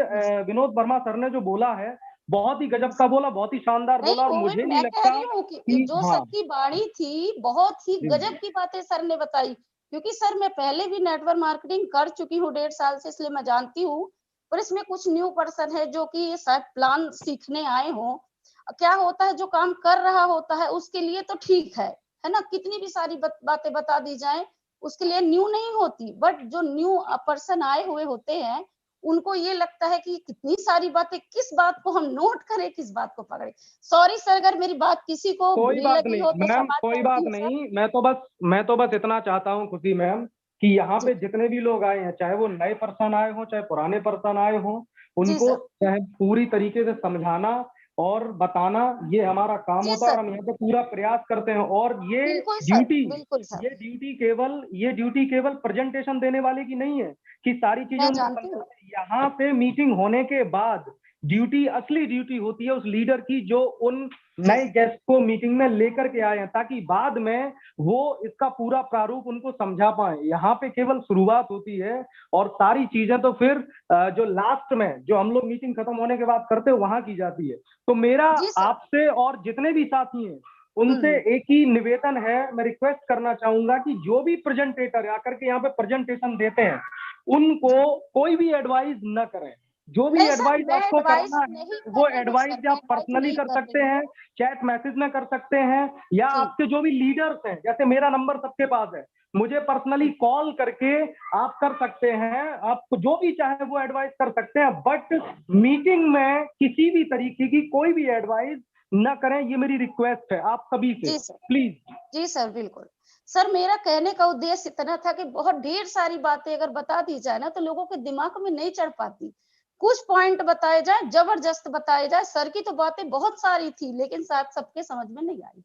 S2: विनोद वर्मा सर ने जो बोला है, बहुत ही गजब का बोला, बहुत ही शानदार
S6: नहीं,
S2: बोला, और
S6: वो भी
S2: मुझे नहीं
S6: मैं कह
S2: लगता
S6: रही हूँ कि
S2: कि
S6: जो
S2: हाँ
S6: सर की वाणी थी, बहुत ही
S2: जी
S6: गजब की बातें सर ने बताई। क्योंकि सर मैं पहले भी नेटवर्क मार्केटिंग कर चुकी हूँ 1.5 साल से, इसलिए मैं जानती हूँ। पर इसमें कुछ न्यू पर्सन है जो कि शायद प्लान सीखने आए हों। क्या होता है, जो काम कर रहा होता है उसके लिए तो ठीक है ना? कितनी भी सारी बातें बता दी जाएं, उसके लिए न्यू नहीं होती। बट जो न्यू पर्सन आए हुए होते हैं, उनको ये लगता है कि कितनी सारी बातें, किस बात को हम नोट करें, किस बात को पकड़े। सॉरी सर, अगर मेरी बात किसी को
S2: कोई
S6: बुरी
S2: बात
S6: लगी
S2: नहीं
S6: हो तो
S2: मैम,
S6: क्षमा
S2: कोई
S6: चाहती
S2: बात
S6: हूँ सर।
S2: नहीं। मैं तो बस इतना चाहता हूँ खुशी मैम, कि यहाँ
S6: जी,
S2: पे जितने भी लोग आए हैं, चाहे वो नए पर्सन आए हों, चाहे पुराने पर्सन आए हों,
S6: जी
S2: उनको
S6: सर,
S2: चाहे पूरी तरीके से समझाना और बताना, ये हमारा काम
S6: जी
S2: होता है। और
S6: सर,
S2: हम यहाँ पे पूरा प्रयास करते हैं। और
S6: बिल्कुल सर,
S2: ड्यूटी
S6: बिल्कुल सर,
S2: ये ड्यूटी केवल प्रेजेंटेशन देने वाले की नहीं है कि सारी चीजें
S6: मैं
S2: उनको
S6: जानती हूँ।
S2: समझाना है। यहाँ पे मीटिंग होने के बाद असली ड्यूटी होती है उस लीडर की, जो उन
S6: जी
S2: नए गेस्ट को मीटिंग में लेकर के आए हैं, ताकि बाद में वो इसका पूरा प्रारूप उनको समझा पाए। यहाँ पे केवल शुरुआत होती है, और सारी चीजें तो फिर जो लास्ट में, जो हम लोग मीटिंग खत्म होने के बाद करते हैं, वहां की जाती है। तो मेरा
S6: जी सर।
S2: आपसे और जितने भी साथी हैं, उनसे
S6: हम्म,
S2: एक ही निवेदन है, मैं रिक्वेस्ट करना चाहूंगा कि जो भी प्रेजेंटेटर आकर के यहाँ पे प्रेजेंटेशन देते हैं, उनको
S6: जी।
S2: कोई भी एडवाइस न करें। जो भी
S6: नहीं सर,
S2: एडवाइस
S6: मैं
S2: आपको
S6: एडवाइस
S2: करना
S6: नहीं
S2: है,
S6: कर
S2: वो
S6: रही हूँ सर,
S2: एडवाइस
S6: मैं
S2: आप
S6: एडवाइस
S2: पर्सनली
S6: नहीं
S2: कर
S6: कर
S2: सकते
S6: रही
S2: हैं,
S6: हूँ।
S2: चैट मैसेज में कर सकते हैं, या
S6: जी,
S2: आपके जो भी लीडर्स हैं, जैसे मेरा नंबर सबके पास है, मुझे पर्सनली
S6: जी,
S2: कॉल करके आप कर सकते हैं। आप जो भी चाहे वो एडवाइस कर सकते हैं, बट मीटिंग में किसी भी तरीके की कोई भी एडवाइस न करें, ये मेरी रिक्वेस्ट है आप सभी से,
S6: जी सर,
S2: प्लीज।
S6: जी सर, बिल्कुल। सर मेरा कहने का उद्देश्य इतना था कि बहुत ढेर सारी बातें अगर बता दी जाए ना, तो लोगों के दिमाग में नहीं चढ़ पाती। कुछ पॉइंट बताए जाए, जबरदस्त बताए जाए। सर की तो बातें बहुत सारी थी, लेकिन शायद सबके समझ में नहीं आई।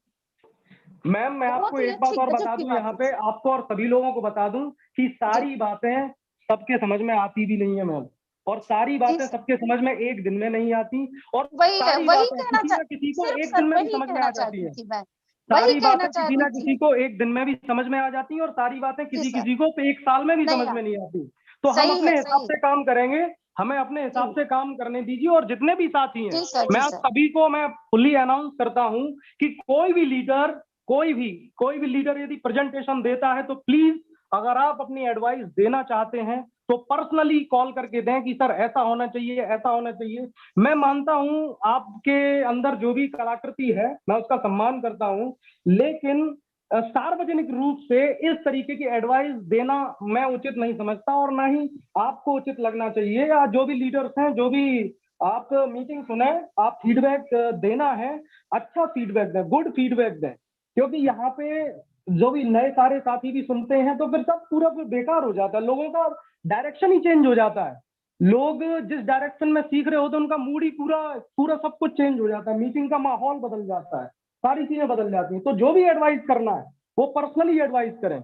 S2: मैम, मैं आपको
S6: बहुत ही
S2: एक बात
S6: अच्छी
S2: और
S6: गजब
S2: बता
S6: की
S2: दूं, यहाँ
S6: बातें
S2: पे
S6: थी।
S2: आपको और सभी लोगों को बता दूं कि
S6: जी,
S2: सारी बातें सबके समझ में आती भी नहीं है मैम, और सारी
S6: जी
S2: बातें
S6: सर,
S2: सबके समझ में एक दिन में नहीं आती, और
S6: वही है,
S2: सारी
S6: वही
S2: बातें
S6: कहना
S2: किसी
S6: चाह
S2: ना किसी को
S6: सिर्फ
S2: एक दिन
S6: सर
S2: में भी
S6: वही
S2: समझ में
S6: कहना
S2: आ जाती
S6: चाहती
S2: है।
S6: थी मैं। वही
S2: सारी
S6: कहना
S2: बातें किसी
S6: चाहती
S2: ना
S6: थी।
S2: किसी को एक दिन में भी समझ में आ जाती हैं, और सारी बातें
S6: जी
S2: किसी
S6: सर,
S2: किसी को 1 साल में भी
S6: नहीं
S2: समझ में
S6: आती।
S2: नहीं आती। तो हम
S6: सही
S2: अपने
S6: है,
S2: हिसाब
S6: सही
S2: से
S6: है।
S2: काम करेंगे, हमें अपने हिसाब
S6: जी,
S2: से काम करने दीजिए। और जितने भी साथी हैं,
S6: जी सर,
S2: मैं
S6: जी
S2: आप
S6: सर।
S2: सभी को मैं फुल्ली अनाउंस करता हूं कि कोई भी लीडर यदि प्रेजेंटेशन देता है, तो प्लीज, अगर आप अपनी एडवाइस देना चाहते हैं, तो पर्सनली कॉल करके दें कि सर ऐसा होना चाहिए, ऐसा होना चाहिए। मैं मानता हूं आपके अंदर जो भी कलाकृति है, मैं उसका सम्मान करता हूं, लेकिन सार्वजनिक रूप से इस तरीके की एडवाइस देना मैं उचित नहीं समझता, और ना ही आपको उचित लगना चाहिए। या जो भी लीडर्स हैं, जो भी आप मीटिंग सुने, आप फीडबैक देना है, अच्छा फीडबैक दें, गुड फीडबैक दें। क्योंकि यहाँ पे जो भी नए सारे साथी भी सुनते हैं, तो फिर सब पूरा फिर बेकार हो जाता है, लोगों का डायरेक्शन ही चेंज हो जाता है। लोग जिस डायरेक्शन में सीख रहे होते हैं, उनका मूड ही पूरा पूरा सब कुछ चेंज हो जाता है, मीटिंग का माहौल बदल जाता है, सारी चीजें बदल जाती हैं। तो जो भी एडवाइस करना है, वो पर्सनली एडवाइस करें।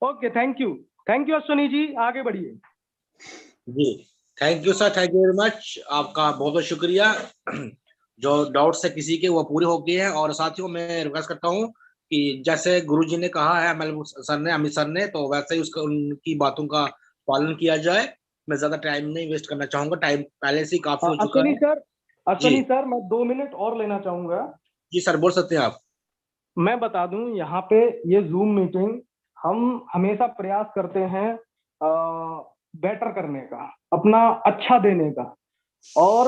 S2: Okay, thank you Ashwini ji, आगे बढ़िए।
S1: जी, thank you sir, thank you very much, आपका बहुत बहुत शुक्रिया। जो डाउट्स है किसी के वो पूरे हो गए हैं। और साथियों मैं रिक्वेस्ट करता हूँ कि जैसे गुरुजी ने कहा है एमएल सर ने, अमित सर ने, तो वैसे ही उसका उनकी बातों का पालन किया जाए। मैं ज्यादा टाइम नहीं वेस्ट करना चाहूंगा, टाइम पहले से ही काफी हो चुका है। जी
S2: अश्विनी सर, मैं 2 मिनट और लेना चाहूंगा।
S1: जी सर, बोल सकते हैं आप।
S2: मैं बता दूं, यहाँ पे ये जूम मीटिंग हम हमेशा प्रयास करते हैं बेटर करने का, अपना अच्छा देने का, और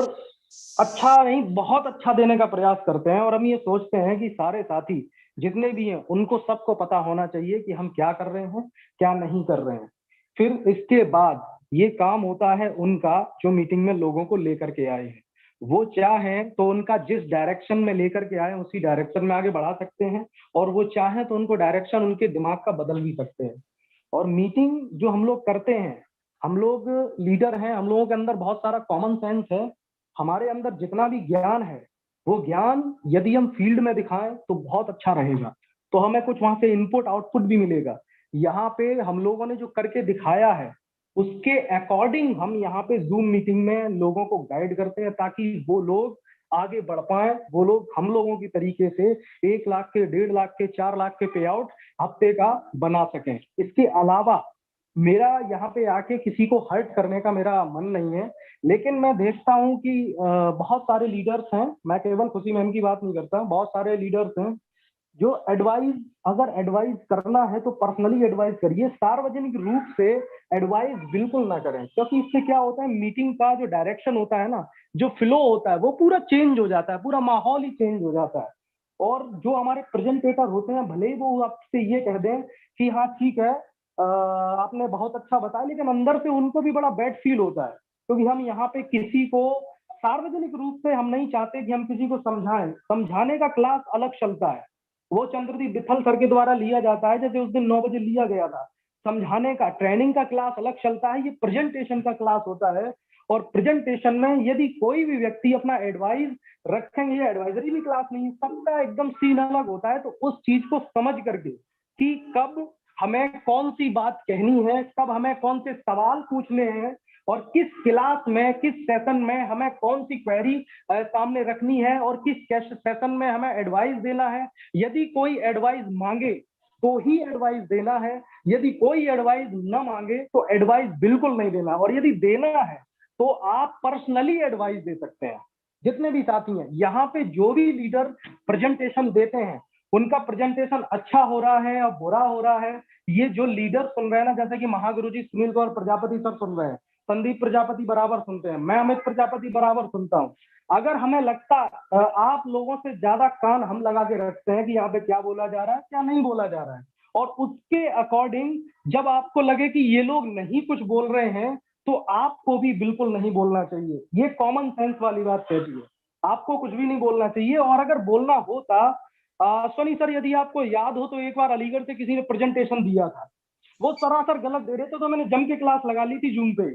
S2: अच्छा नहीं बहुत अच्छा देने का प्रयास करते हैं। और हम ये सोचते हैं कि सारे साथी जितने भी हैं उनको सबको पता होना चाहिए कि हम क्या कर रहे हैं, क्या नहीं कर रहे हैं। फिर इसके बाद ये काम होता है उनका जो मीटिंग में लोगों को लेकर के आए हैं। वो चाहें तो उनका जिस डायरेक्शन में लेकर के आए उसी डायरेक्शन में आगे बढ़ा सकते हैं, और वो चाहें तो उनको डायरेक्शन उनके दिमाग का बदल भी सकते हैं। और मीटिंग जो हम लोग करते हैं, हम लोग लीडर हैं, हम लोगों के अंदर बहुत सारा कॉमन सेंस है। हमारे अंदर जितना भी ज्ञान है वो ज्ञान यदि हम फील्ड में दिखाएं तो बहुत अच्छा रहेगा, तो हमें कुछ वहां से इनपुट आउटपुट भी मिलेगा। यहाँ पे हम लोगों ने जो करके दिखाया है उसके अकॉर्डिंग हम यहाँ पे जूम मीटिंग में लोगों को गाइड करते हैं, ताकि वो लोग आगे बढ़ पाए, वो लोग हम लोगों की तरीके से 1 लाख के, 1.5 लाख के, 4 लाख के पे आउट हफ्ते का बना सकें। इसके अलावा मेरा यहाँ पे आके किसी को हर्ट करने का मेरा मन नहीं है, लेकिन मैं देखता हूँ कि बहुत सारे लीडर्स हैं, मैं केवल खुशी मैम की बात नहीं करता, बहुत सारे लीडर्स हैं जो एडवाइस, अगर एडवाइस करना है तो पर्सनली एडवाइस करिए, सार्वजनिक रूप से एडवाइस बिल्कुल ना करें। क्योंकि इससे क्या होता है, मीटिंग का जो डायरेक्शन होता है ना, जो फ्लो होता है वो पूरा चेंज हो जाता है, पूरा माहौल ही चेंज हो जाता है। और जो हमारे प्रेजेंटेटर होते हैं, भले ही वो आपसे ये कह दें कि हाँ ठीक है आपने बहुत अच्छा बताया, लेकिन अंदर से उनको भी बड़ा बैड फील होता है। क्योंकि हम यहाँ पे किसी को सार्वजनिक रूप से हम नहीं चाहते कि हम किसी को समझाएं, समझाने का क्लास अलग चलता है, वो चंद्रदीप विठल सर के द्वारा लिया जाता है, जैसे उस दिन 9 बजे लिया गया था। समझाने का, ट्रेनिंग का क्लास अलग चलता है, ये प्रेजेंटेशन का क्लास होता है। और प्रेजेंटेशन में यदि कोई भी व्यक्ति अपना एडवाइस रखेंगे, ये एडवाइजरी भी क्लास नहीं है, सबका एकदम सीन अलग होता है। तो उस चीज को समझ करके कि कब हमें कौन सी बात कहनी है, कब हमें कौन से सवाल पूछने हैं, और किस क्लास में, किस सेशन में हमें कौन सी क्वेरी सामने रखनी है, और किस सेशन में हमें एडवाइस देना है। यदि कोई एडवाइस मांगे तो ही एडवाइस देना है, यदि कोई एडवाइस न मांगे तो एडवाइस बिल्कुल नहीं देना। और यदि देना है तो आप पर्सनली एडवाइस दे सकते हैं। जितने भी साथी हैं यहाँ पे, जो भी लीडर प्रेजेंटेशन देते हैं, उनका प्रेजेंटेशन अच्छा हो रहा है या बुरा हो रहा है, ये जो लीडर सुन रहे हैं ना, जैसे कि महागुरु जी सुनील कौर प्रजापति सर सुन रहे हैं, संदीप प्रजापति बराबर सुनते हैं, मैं अमित प्रजापति बराबर सुनता हूँ। अगर हमें लगता आप लोगों से ज्यादा कान हम लगा के रखते हैं कि यहाँ पे क्या बोला जा रहा है, क्या नहीं बोला जा रहा है, और उसके अकॉर्डिंग जब आपको लगे कि ये लोग नहीं कुछ बोल रहे हैं तो आपको भी बिल्कुल नहीं बोलना चाहिए। ये कॉमन सेंस वाली बात कहती है, आपको कुछ भी नहीं बोलना चाहिए। और अगर बोलना होता, सोनी सर यदि आपको याद हो तो एक बार अलीगढ़ से किसी ने प्रेजेंटेशन दिया था, वो सरासर गलत दे रहे थे, तो मैंने जम के क्लास लगा ली थी जूम पे,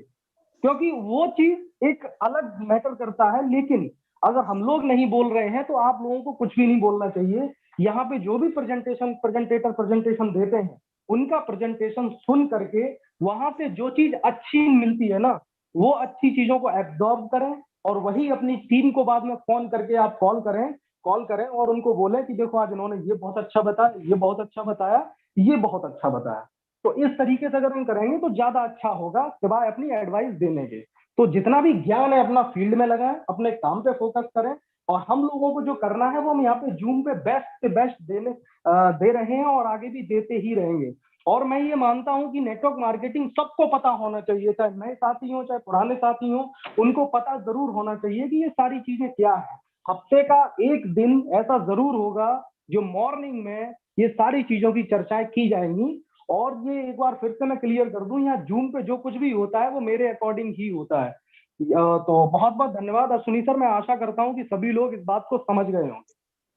S2: क्योंकि वो चीज एक अलग मैटर करता है। लेकिन अगर हम लोग नहीं बोल रहे हैं तो आप लोगों को कुछ भी नहीं बोलना चाहिए। यहाँ पे जो भी प्रेजेंटेटर प्रेजेंटेशन देते हैं, उनका प्रेजेंटेशन सुन करके वहां से जो चीज अच्छी मिलती है ना, वो अच्छी चीजों को एब्जॉर्ब करें, और वही अपनी टीम को बाद में फोन करके आप कॉल करें और उनको बोले कि देखो आज इन्होंने ये बहुत अच्छा बताया, ये बहुत अच्छा बताया, ये बहुत अच्छा बताया। तो इस तरीके से अगर हम करेंगे तो ज्यादा अच्छा होगा, सिवाय अपनी एडवाइस देने के। तो जितना भी ज्ञान है अपना फील्ड में लगाएं, अपने काम पे फोकस करें, और हम लोगों को जो करना है वो हम यहाँ पे जूम पे बेस्ट से बेस्ट दे रहे हैं, और आगे भी देते ही रहेंगे। और मैं ये मानता हूं कि नेटवर्क मार्केटिंग सबको पता होना चाहिए, चाहे नए साथी हो चाहे पुराने साथी हो, उनको पता जरूर होना चाहिए कि ये सारी चीजें क्या है। हफ्ते का एक दिन ऐसा जरूर होगा जो मॉर्निंग में ये सारी चीजों की चर्चाएं की जाएंगी। और ये एक बार फिर से मैं क्लियर कर दूं, यहाँ जूम पे जो कुछ भी होता है वो मेरे अकॉर्डिंग ही होता है। तो बहुत बहुत धन्यवाद अश्विनी सर, मैं आशा करता हूँ कि सभी लोग इस बात को समझ गए हों।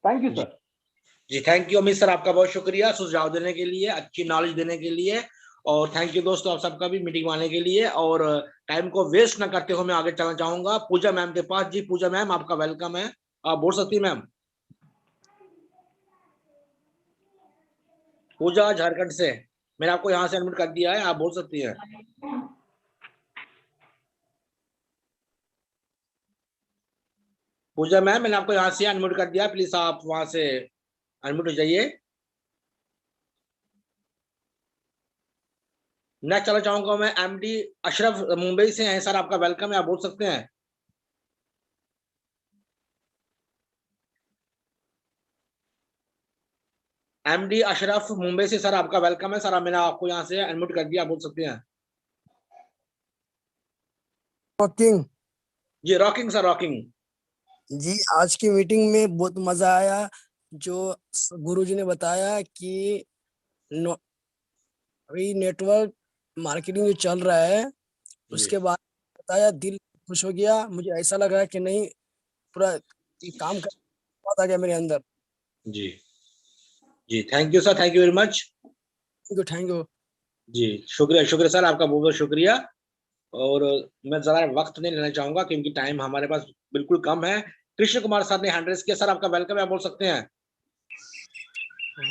S2: Thank you sir.
S1: जी थैंक यू अमित सर, आपका बहुत शुक्रिया सुझाव देने के लिए, अच्छी नॉलेज देने के लिए। और थैंक यू दोस्तों आप सबका भी मीटिंग में आने के लिए। और टाइम को वेस्ट ना करते हुए मैं आगे चलना चाहूंगा पूजा मैम के पास। जी पूजा मैम, आपका वेलकम है, आप बोल सकती हैं मैम। पूजा झारखंड से, मैंने आपको यहाँ से एडमिट कर दिया है, आप बोल सकती हैं। पूजा मैम, मैंने आपको यहाँ से अनम्यूट कर दिया, प्लीज आप वहां से अनम्यूट हो जाइए। नेक्स्ट चला चाहूंगा मैं एमडी अशरफ मुंबई से हैं सर, आपका वेलकम है, आप बोल सकते हैं। एमडी अशरफ मुंबई से सर, आपका वेलकम है सर, मैंने आपको यहाँ से अनम्यूट कर दिया, आप बोल सकते हैं।
S7: रॉकिंग
S1: जी रॉकिंग सर, रॉकिंग।
S7: जी, आज की मीटिंग में बहुत मजा आया। जो गुरुजी ने बताया कि अभी नेटवर्क मार्केटिंग जो चल रहा है उसके बाद बताया, दिल खुश हो गया। मुझे ऐसा लग रहा है कि नहीं, पूरा ये काम कर बात आ गया मेरे अंदर।
S1: जी जी, thank you sir, thank you very much.
S7: Thank you.
S1: जी शुक्रिया, शुक्रिया सर, आपका बहुत बहुत शुक्रिया। और मैं जरा वक्त नहीं लेना चाहूंगा क्योंकि टाइम हमारे पास बिल्कुल कम है। कृष्ण कुमार सर ने हैंड रेज किया, सर आपका वेलकम है, आप बोल सकते हैं।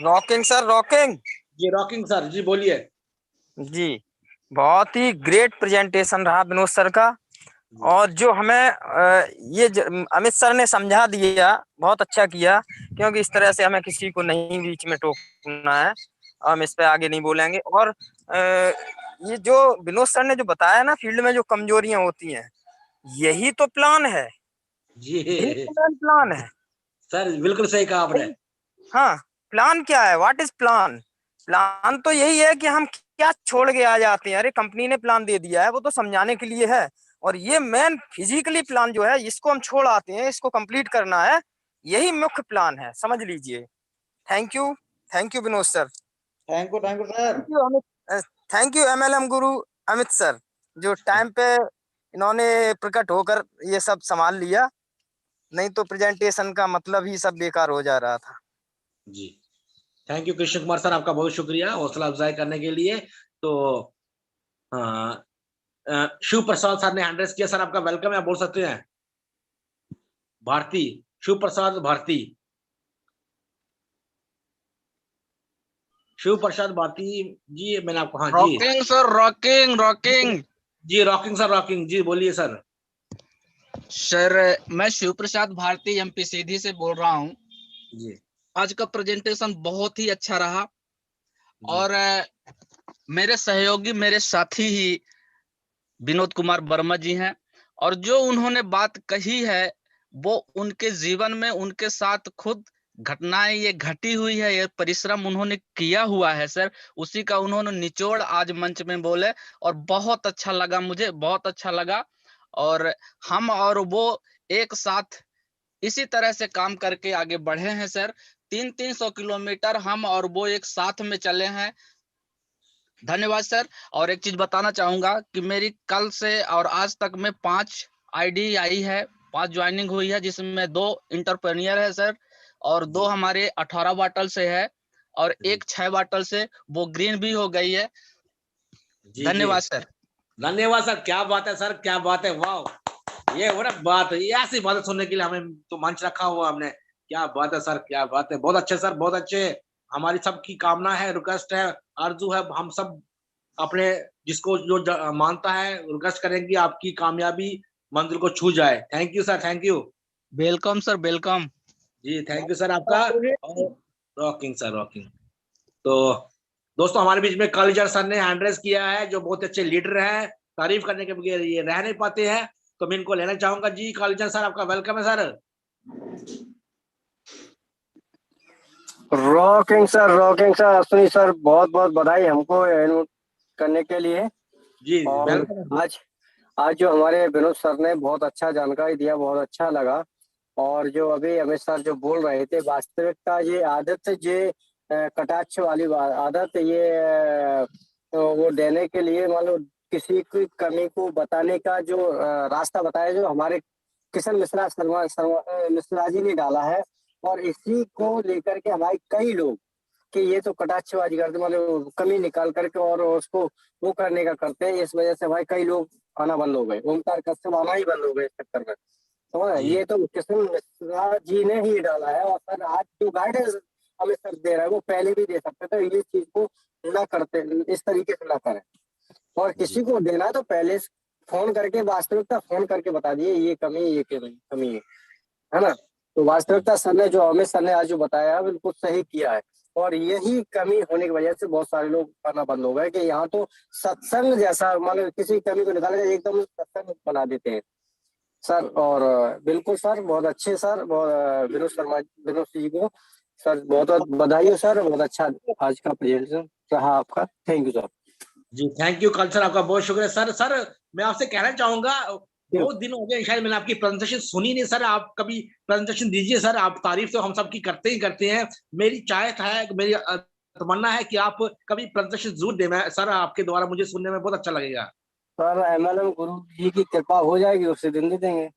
S4: Rocking sir, rocking.
S1: जी रॉकिंग सर, जी बोलिए।
S4: जी, बहुत ही ग्रेट प्रेजेंटेशन रहा विनोद सर का। और जो हमें अमित सर ने समझा दिया, बहुत अच्छा किया, क्योंकि इस तरह से हमें किसी को नहीं बीच में टोकना है। हम इस पे आगे नहीं बोलेंगे। और ये जो विनोद सर ने जो बताया ना, फील्ड में जो कमजोरियां होती हैं, यही तो प्लान है,
S1: जी
S4: प्लान है
S1: सर, बिल्कुल सही कहा आपने।
S4: हाँ, प्लान क्या है? What is plan? प्लान तो यही है कि हम क्या छोड़ के आ जाते हैं। अरे कंपनी ने प्लान दे दिया है, वो तो समझाने के लिए है। और ये मेन फिजिकली प्लान जो है, इसको हम छोड़ आते हैं, इसको कंप्लीट करना है, यही मुख्य प्लान है, समझ लीजिए। Thank you Vinod sir.
S3: Thank you sir.
S4: Thank you Amit, thank you MLM Guru Amit sir, जो टाइम पे इन्होंने प्रकट होकर ये सब संभाल लिया। नहीं तो प्रेजेंटेशन का मतलब ही सब बेकार हो जा रहा था।
S1: जी thank you Krishna Kumar sir, आपका बहुत शुक्रिया हौसला अफजाई करने के लिए। तो शिव प्रसाद सर ने हैंड रेज किया, सर आपका वेलकम है, आप बोल सकते हैं। भारती, शिव प्रसाद भारती, शिव प्रसाद भारती जी, मैंने आपको, हाँ जी।
S8: Rocking sir, rocking rocking.
S1: जी रॉकिंग सर, रॉकिंग, जी बोलिए सर।
S8: सर मैं शिव प्रसाद भारती MP सीधी से बोल रहा हूँ।
S1: जी
S8: आज का प्रेजेंटेशन बहुत ही अच्छा रहा।
S1: जी।
S8: और मेरे सहयोगी, मेरे साथी ही विनोद कुमार वर्मा जी हैं। और जो उन्होंने बात कही है, वो उनके जीवन में उनके साथ खुद घटनाएं ये घटी हुई है, ये परिश्रम उन्होंने किया हुआ है सर, उसी का उन्होंने निचोड़ आज मंच में बोले। और बहुत अच्छा लगा, मुझे बहुत अच्छा लगा। और हम और वो एक साथ इसी तरह से काम करके आगे बढ़े हैं सर। 300 किलोमीटर हम और वो एक साथ में चले हैं। धन्यवाद सर। और एक चीज बताना चाहूंगा कि मेरी कल से और आज तक में 5 ID आई है, 5 ज्वाइनिंग हुई है, जिसमें 2 इंटरप्रेन्योर है सर, और 2 हमारे 18 बाटल से है, और एक 6 बाटल से, वो ग्रीन भी हो गई है। धन्यवाद सर।
S1: धन्यवाद सर, क्या बात है सर, क्या बात है, वाह। ये हो रहा बात, ये ऐसी बातें सुनने के लिए हमें तो मंच रखा हुआ हमने। क्या बात है सर, क्या बात है, बहुत अच्छे सर, बहुत अच्छे। हमारी सबकी कामना है, रिक्वेस्ट है, आरजू है, हम सब अपने जिसको जो मानता है रिक्वेस्ट करें कि आपकी कामयाबी मंजिल को छू जाए। Thank you sir, thank you.
S8: Welcome sir, welcome.
S1: जी थैंक यू सर आपका। Rocking sir, rocking. तो दोस्तों, हमारे बीच में कालीचरण सर ने हैंड रेज किया है, जो बहुत अच्छे लीडर हैं, तारीफ करने के बगैर ये रह नहीं पाते हैं, तो मैं इनको लेना चाहूंगा। जी कालीचरण सर, आपका वेलकम है sir.
S9: Rocking sir, Ashwini sir, बहुत बहुत बधाई हमको इनवाइट करने के लिए।
S1: जी
S9: और
S1: वेलकम।
S9: आज जो हमारे विनोद सर ने बहुत अच्छा जानकारी दिया, बहुत अच्छा लगा। और जो अभी अमित सर जो बोल रहे थे, वास्तविकता ये आदत, ये कटाक्ष वाली आदत, ये वो देने के लिए, मान लो किसी की कमी को बताने का जो रास्ता बताया, जो हमारे किशन मिश्रा जी ने डाला है। और इसी को लेकर के हमारे कई लोग कि ये तो कटाक्षबाजी करते, मतलब कमी निकाल करके और उसको वो करने का करते हैं। इस वजह से भाई कई लोग आना बंद हो गए, ओमकार कश्यप आना ही बंद हो गए इस चक्कर में। समझ, ये तो किशन मिश्रा जी ने ही डाला है। और सर आज जो गाइडेंस हमें सर दे रहा है, वो पहले भी दे सकते थे। ये चीज को ना करते, इस तरीके से ना करें। और किसी को देना है तो पहले फोन करके, वास्तविकता फोन करके बता दिए, ये कमी, ये कमी है। है ना। तो वास्तविकता सर ने जो अमित सर ने आज जो बताया है बिल्कुल सही किया है। और यही कमी होने की वजह से बहुत सारे लोग करना बंद हो गए कि यहाँ तो सत्संग जैसा, मतलब किसी कमी को निकाल कर एकदम सत्संग बना देते हैं सर। और बिल्कुल सर, बहुत अच्छे सर, विनोद जी को सर बहुत बहुत बधाई हो सर, बहुत अच्छा आज का प्रेजेंटेशन रहा आपका। Thank you sir.
S1: जी थैंक यू कल सर, आपका बहुत शुक्रिया सर। सर मैं आपसे कहना चाहूंगा, बहुत दिन हो गए शायद मैंने आपकी प्रेजेंटेशन सुनी नहीं सर, आप कभी प्रेजेंटेशन दीजिए सर। आप तारीफ तो हम सब की करते ही करते हैं, मेरी चाहत है, मेरी तमन्ना है कि आप कभी प्रेजेंटेशन जरूर दें। मैं सर आपके द्वारा मुझे सुनने में बहुत अच्छा लगेगा
S9: सर। MLM गुरु जी की कृपा हो जाएगी, उससे दिन दे देंगे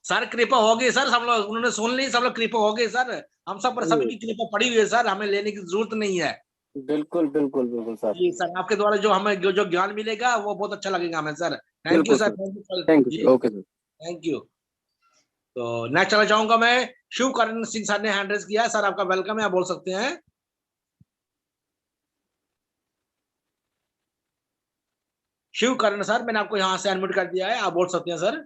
S1: सर। कृपा होगी सर, सब लोग उन्होंने सुन ली, सब लोग कृपा होगी सर, हम सब पर सभी की कृपा पड़ी हुई है सर, हमें लेने की जरूरत नहीं है।
S9: बिल्कुल बिल्कुल बिल्कुल सर।
S1: जी सर, आपके द्वारा जो हमें जो ज्ञान मिलेगा वो बहुत अच्छा लगेगा हमें सर। थैंक यू
S9: बिल्कुल
S1: sir,
S9: sir.
S1: Thank you sir.
S9: Thank you
S1: जी
S9: sir. Okay sir.
S1: Thank you. तो नेक्स्ट चला जाऊंगा मैं, शिव करण सिंह सर ने हैंड रेज किया है सर, आपका वेलकम है, आप बोल सकते हैं। शिव करण सर, मैंने आपको यहाँ से अनम्यूट कर दिया है, आप बोल सकते हैं सर।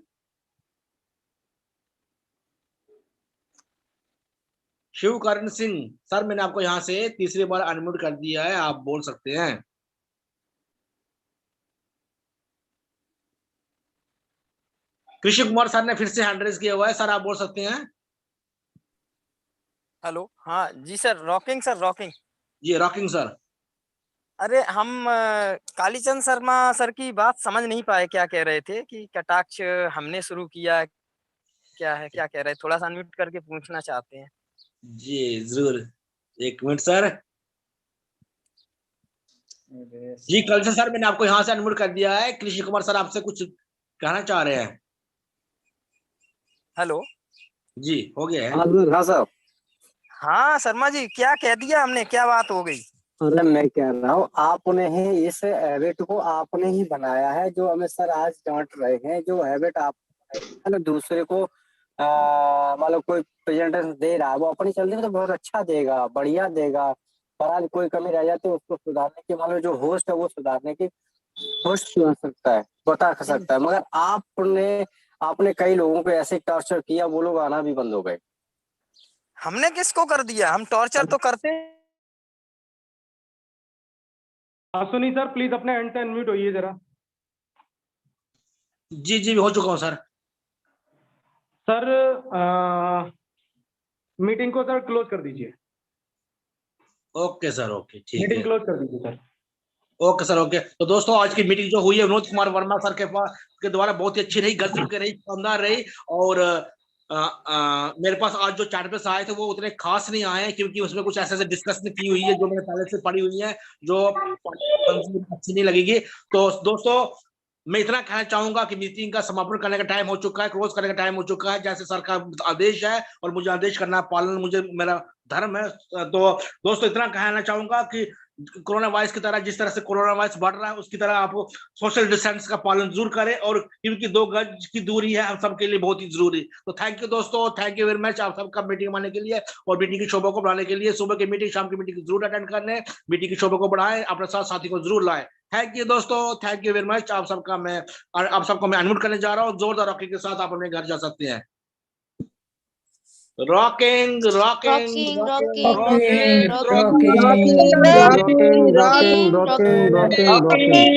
S1: शिव करण सिंह सर, मैंने आपको यहाँ से तीसरी बार अनम्यूट कर दिया है, आप बोल सकते हैं। कृष्ण कुमार सर ने फिर से हैंड रेज किया हुआ है सर, आप बोल सकते हैं।
S4: हेलो, हाँ जी सर, रॉकिंग सर, रॉकिंग।
S1: जी रॉकिंग सर।
S4: अरे हम कालीचंद शर्मा सर की बात समझ नहीं पाए, क्या कह रहे थे कि कटाक्ष हमने शुरू किया, क्या है, क्या कह रहे हैं, थोड़ा सा अनम्यूट करके पूछना चाहते हैं।
S1: जी जरूर, एक मिनट सर। जी कल से सर मैंने आपको यहाँ से अनम्यूट कर दिया है, कृष्ण कुमार सर आपसे कुछ कहना चाह रहे हैं।
S4: हेलो,
S1: जी हो गया है।
S9: हाँ सर।
S4: हाँ शर्मा जी, क्या कह दिया हमने, क्या बात हो गई?
S9: अरे मैं कह रहा हूँ, आपने ही इस हैबिट को आपने ही बनाया है, जो अमित सर आज डांट रहे हैं। जो हैबिट आप है ना, दूसरे को मतलब कोई प्रेजेंटेशन दे रहा है वो अपनी चलती में तो बहुत अच्छा देगा, बढ़िया देगा। पर आज कोई कमी रह जाती है उसको सुधारने की, मतलब जो होस्ट है वो सुधारने की होस्ट सुधार सकता है, बता सकता है। मगर आपने आपने कई लोगों को ऐसे टॉर्चर किया, वो लोग आना भी बंद हो गए।
S4: हमने किसको कर दिया? हम टॉर्चर तो करते।
S2: सुनी सर, प्लीज अपने एंड से अनम्यूट होइए जरा।
S1: जी जी हो चुका हूँ सर।
S2: सर मीटिंग को सर क्लोज कर दीजिए।
S1: ओके सर, ओके ठीक
S2: मीटिंग
S1: है।
S2: क्लोज कर दीजिए सर।
S1: Okay sir, okay. तो दोस्तों आज की मीटिंग जो हुई है विनोद कुमार वर्मा सर के द्वारा बहुत ही अच्छी रही, गजब के रही, शानदार रही। और मेरे पास आज जो चैट पे आए थे वो उतने खास नहीं आए हैं, क्योंकि उसमें कुछ ऐसे ऐसे डिस्कशन की हुई है जो मैंने पहले से पढ़ी हुई है, जो अच्छी नहीं लगेगी। तो दोस्तों मैं इतना कहना चाहूंगा कि मीटिंग का समापन करने का टाइम हो चुका है, क्लोज करने का टाइम हो चुका है, जैसे सर का आदेश है और मुझे आदेश करना पालन मुझे मेरा धर्म है। तो दोस्तों इतना कहना चाहूंगा कि कोरोना वायरस की तरह, जिस तरह से कोरोना वायरस बढ़ रहा है उसकी तरह आप सोशल डिस्टेंस का पालन जरूर करें, और क्योंकि 2 गज की दूरी है हम सबके लिए बहुत ही जरूरी। तो थैंक यू दोस्तों, थैंक यू वेरी मच आप सबका मीटिंग आने के लिए और मीटिंग की शोभा को बढ़ाने के लिए। सुबह की मीटिंग, शाम की मीटिंग जरूर अटेंड करने, मीटिंग की शोभा को बढ़ाएं, अपने साथ साथी को जरूर लाएं। थैंक यू दोस्तों, थैंक यू वेरी मच। आप सबको मैं अनम्यूट करने जा रहा हूँ, जोरदार रॉकिंग के साथ आप अपने घर जा सकते हैं। Rocking rocking
S6: rocking rocking rocking rocking rocking rocking rocking rocking.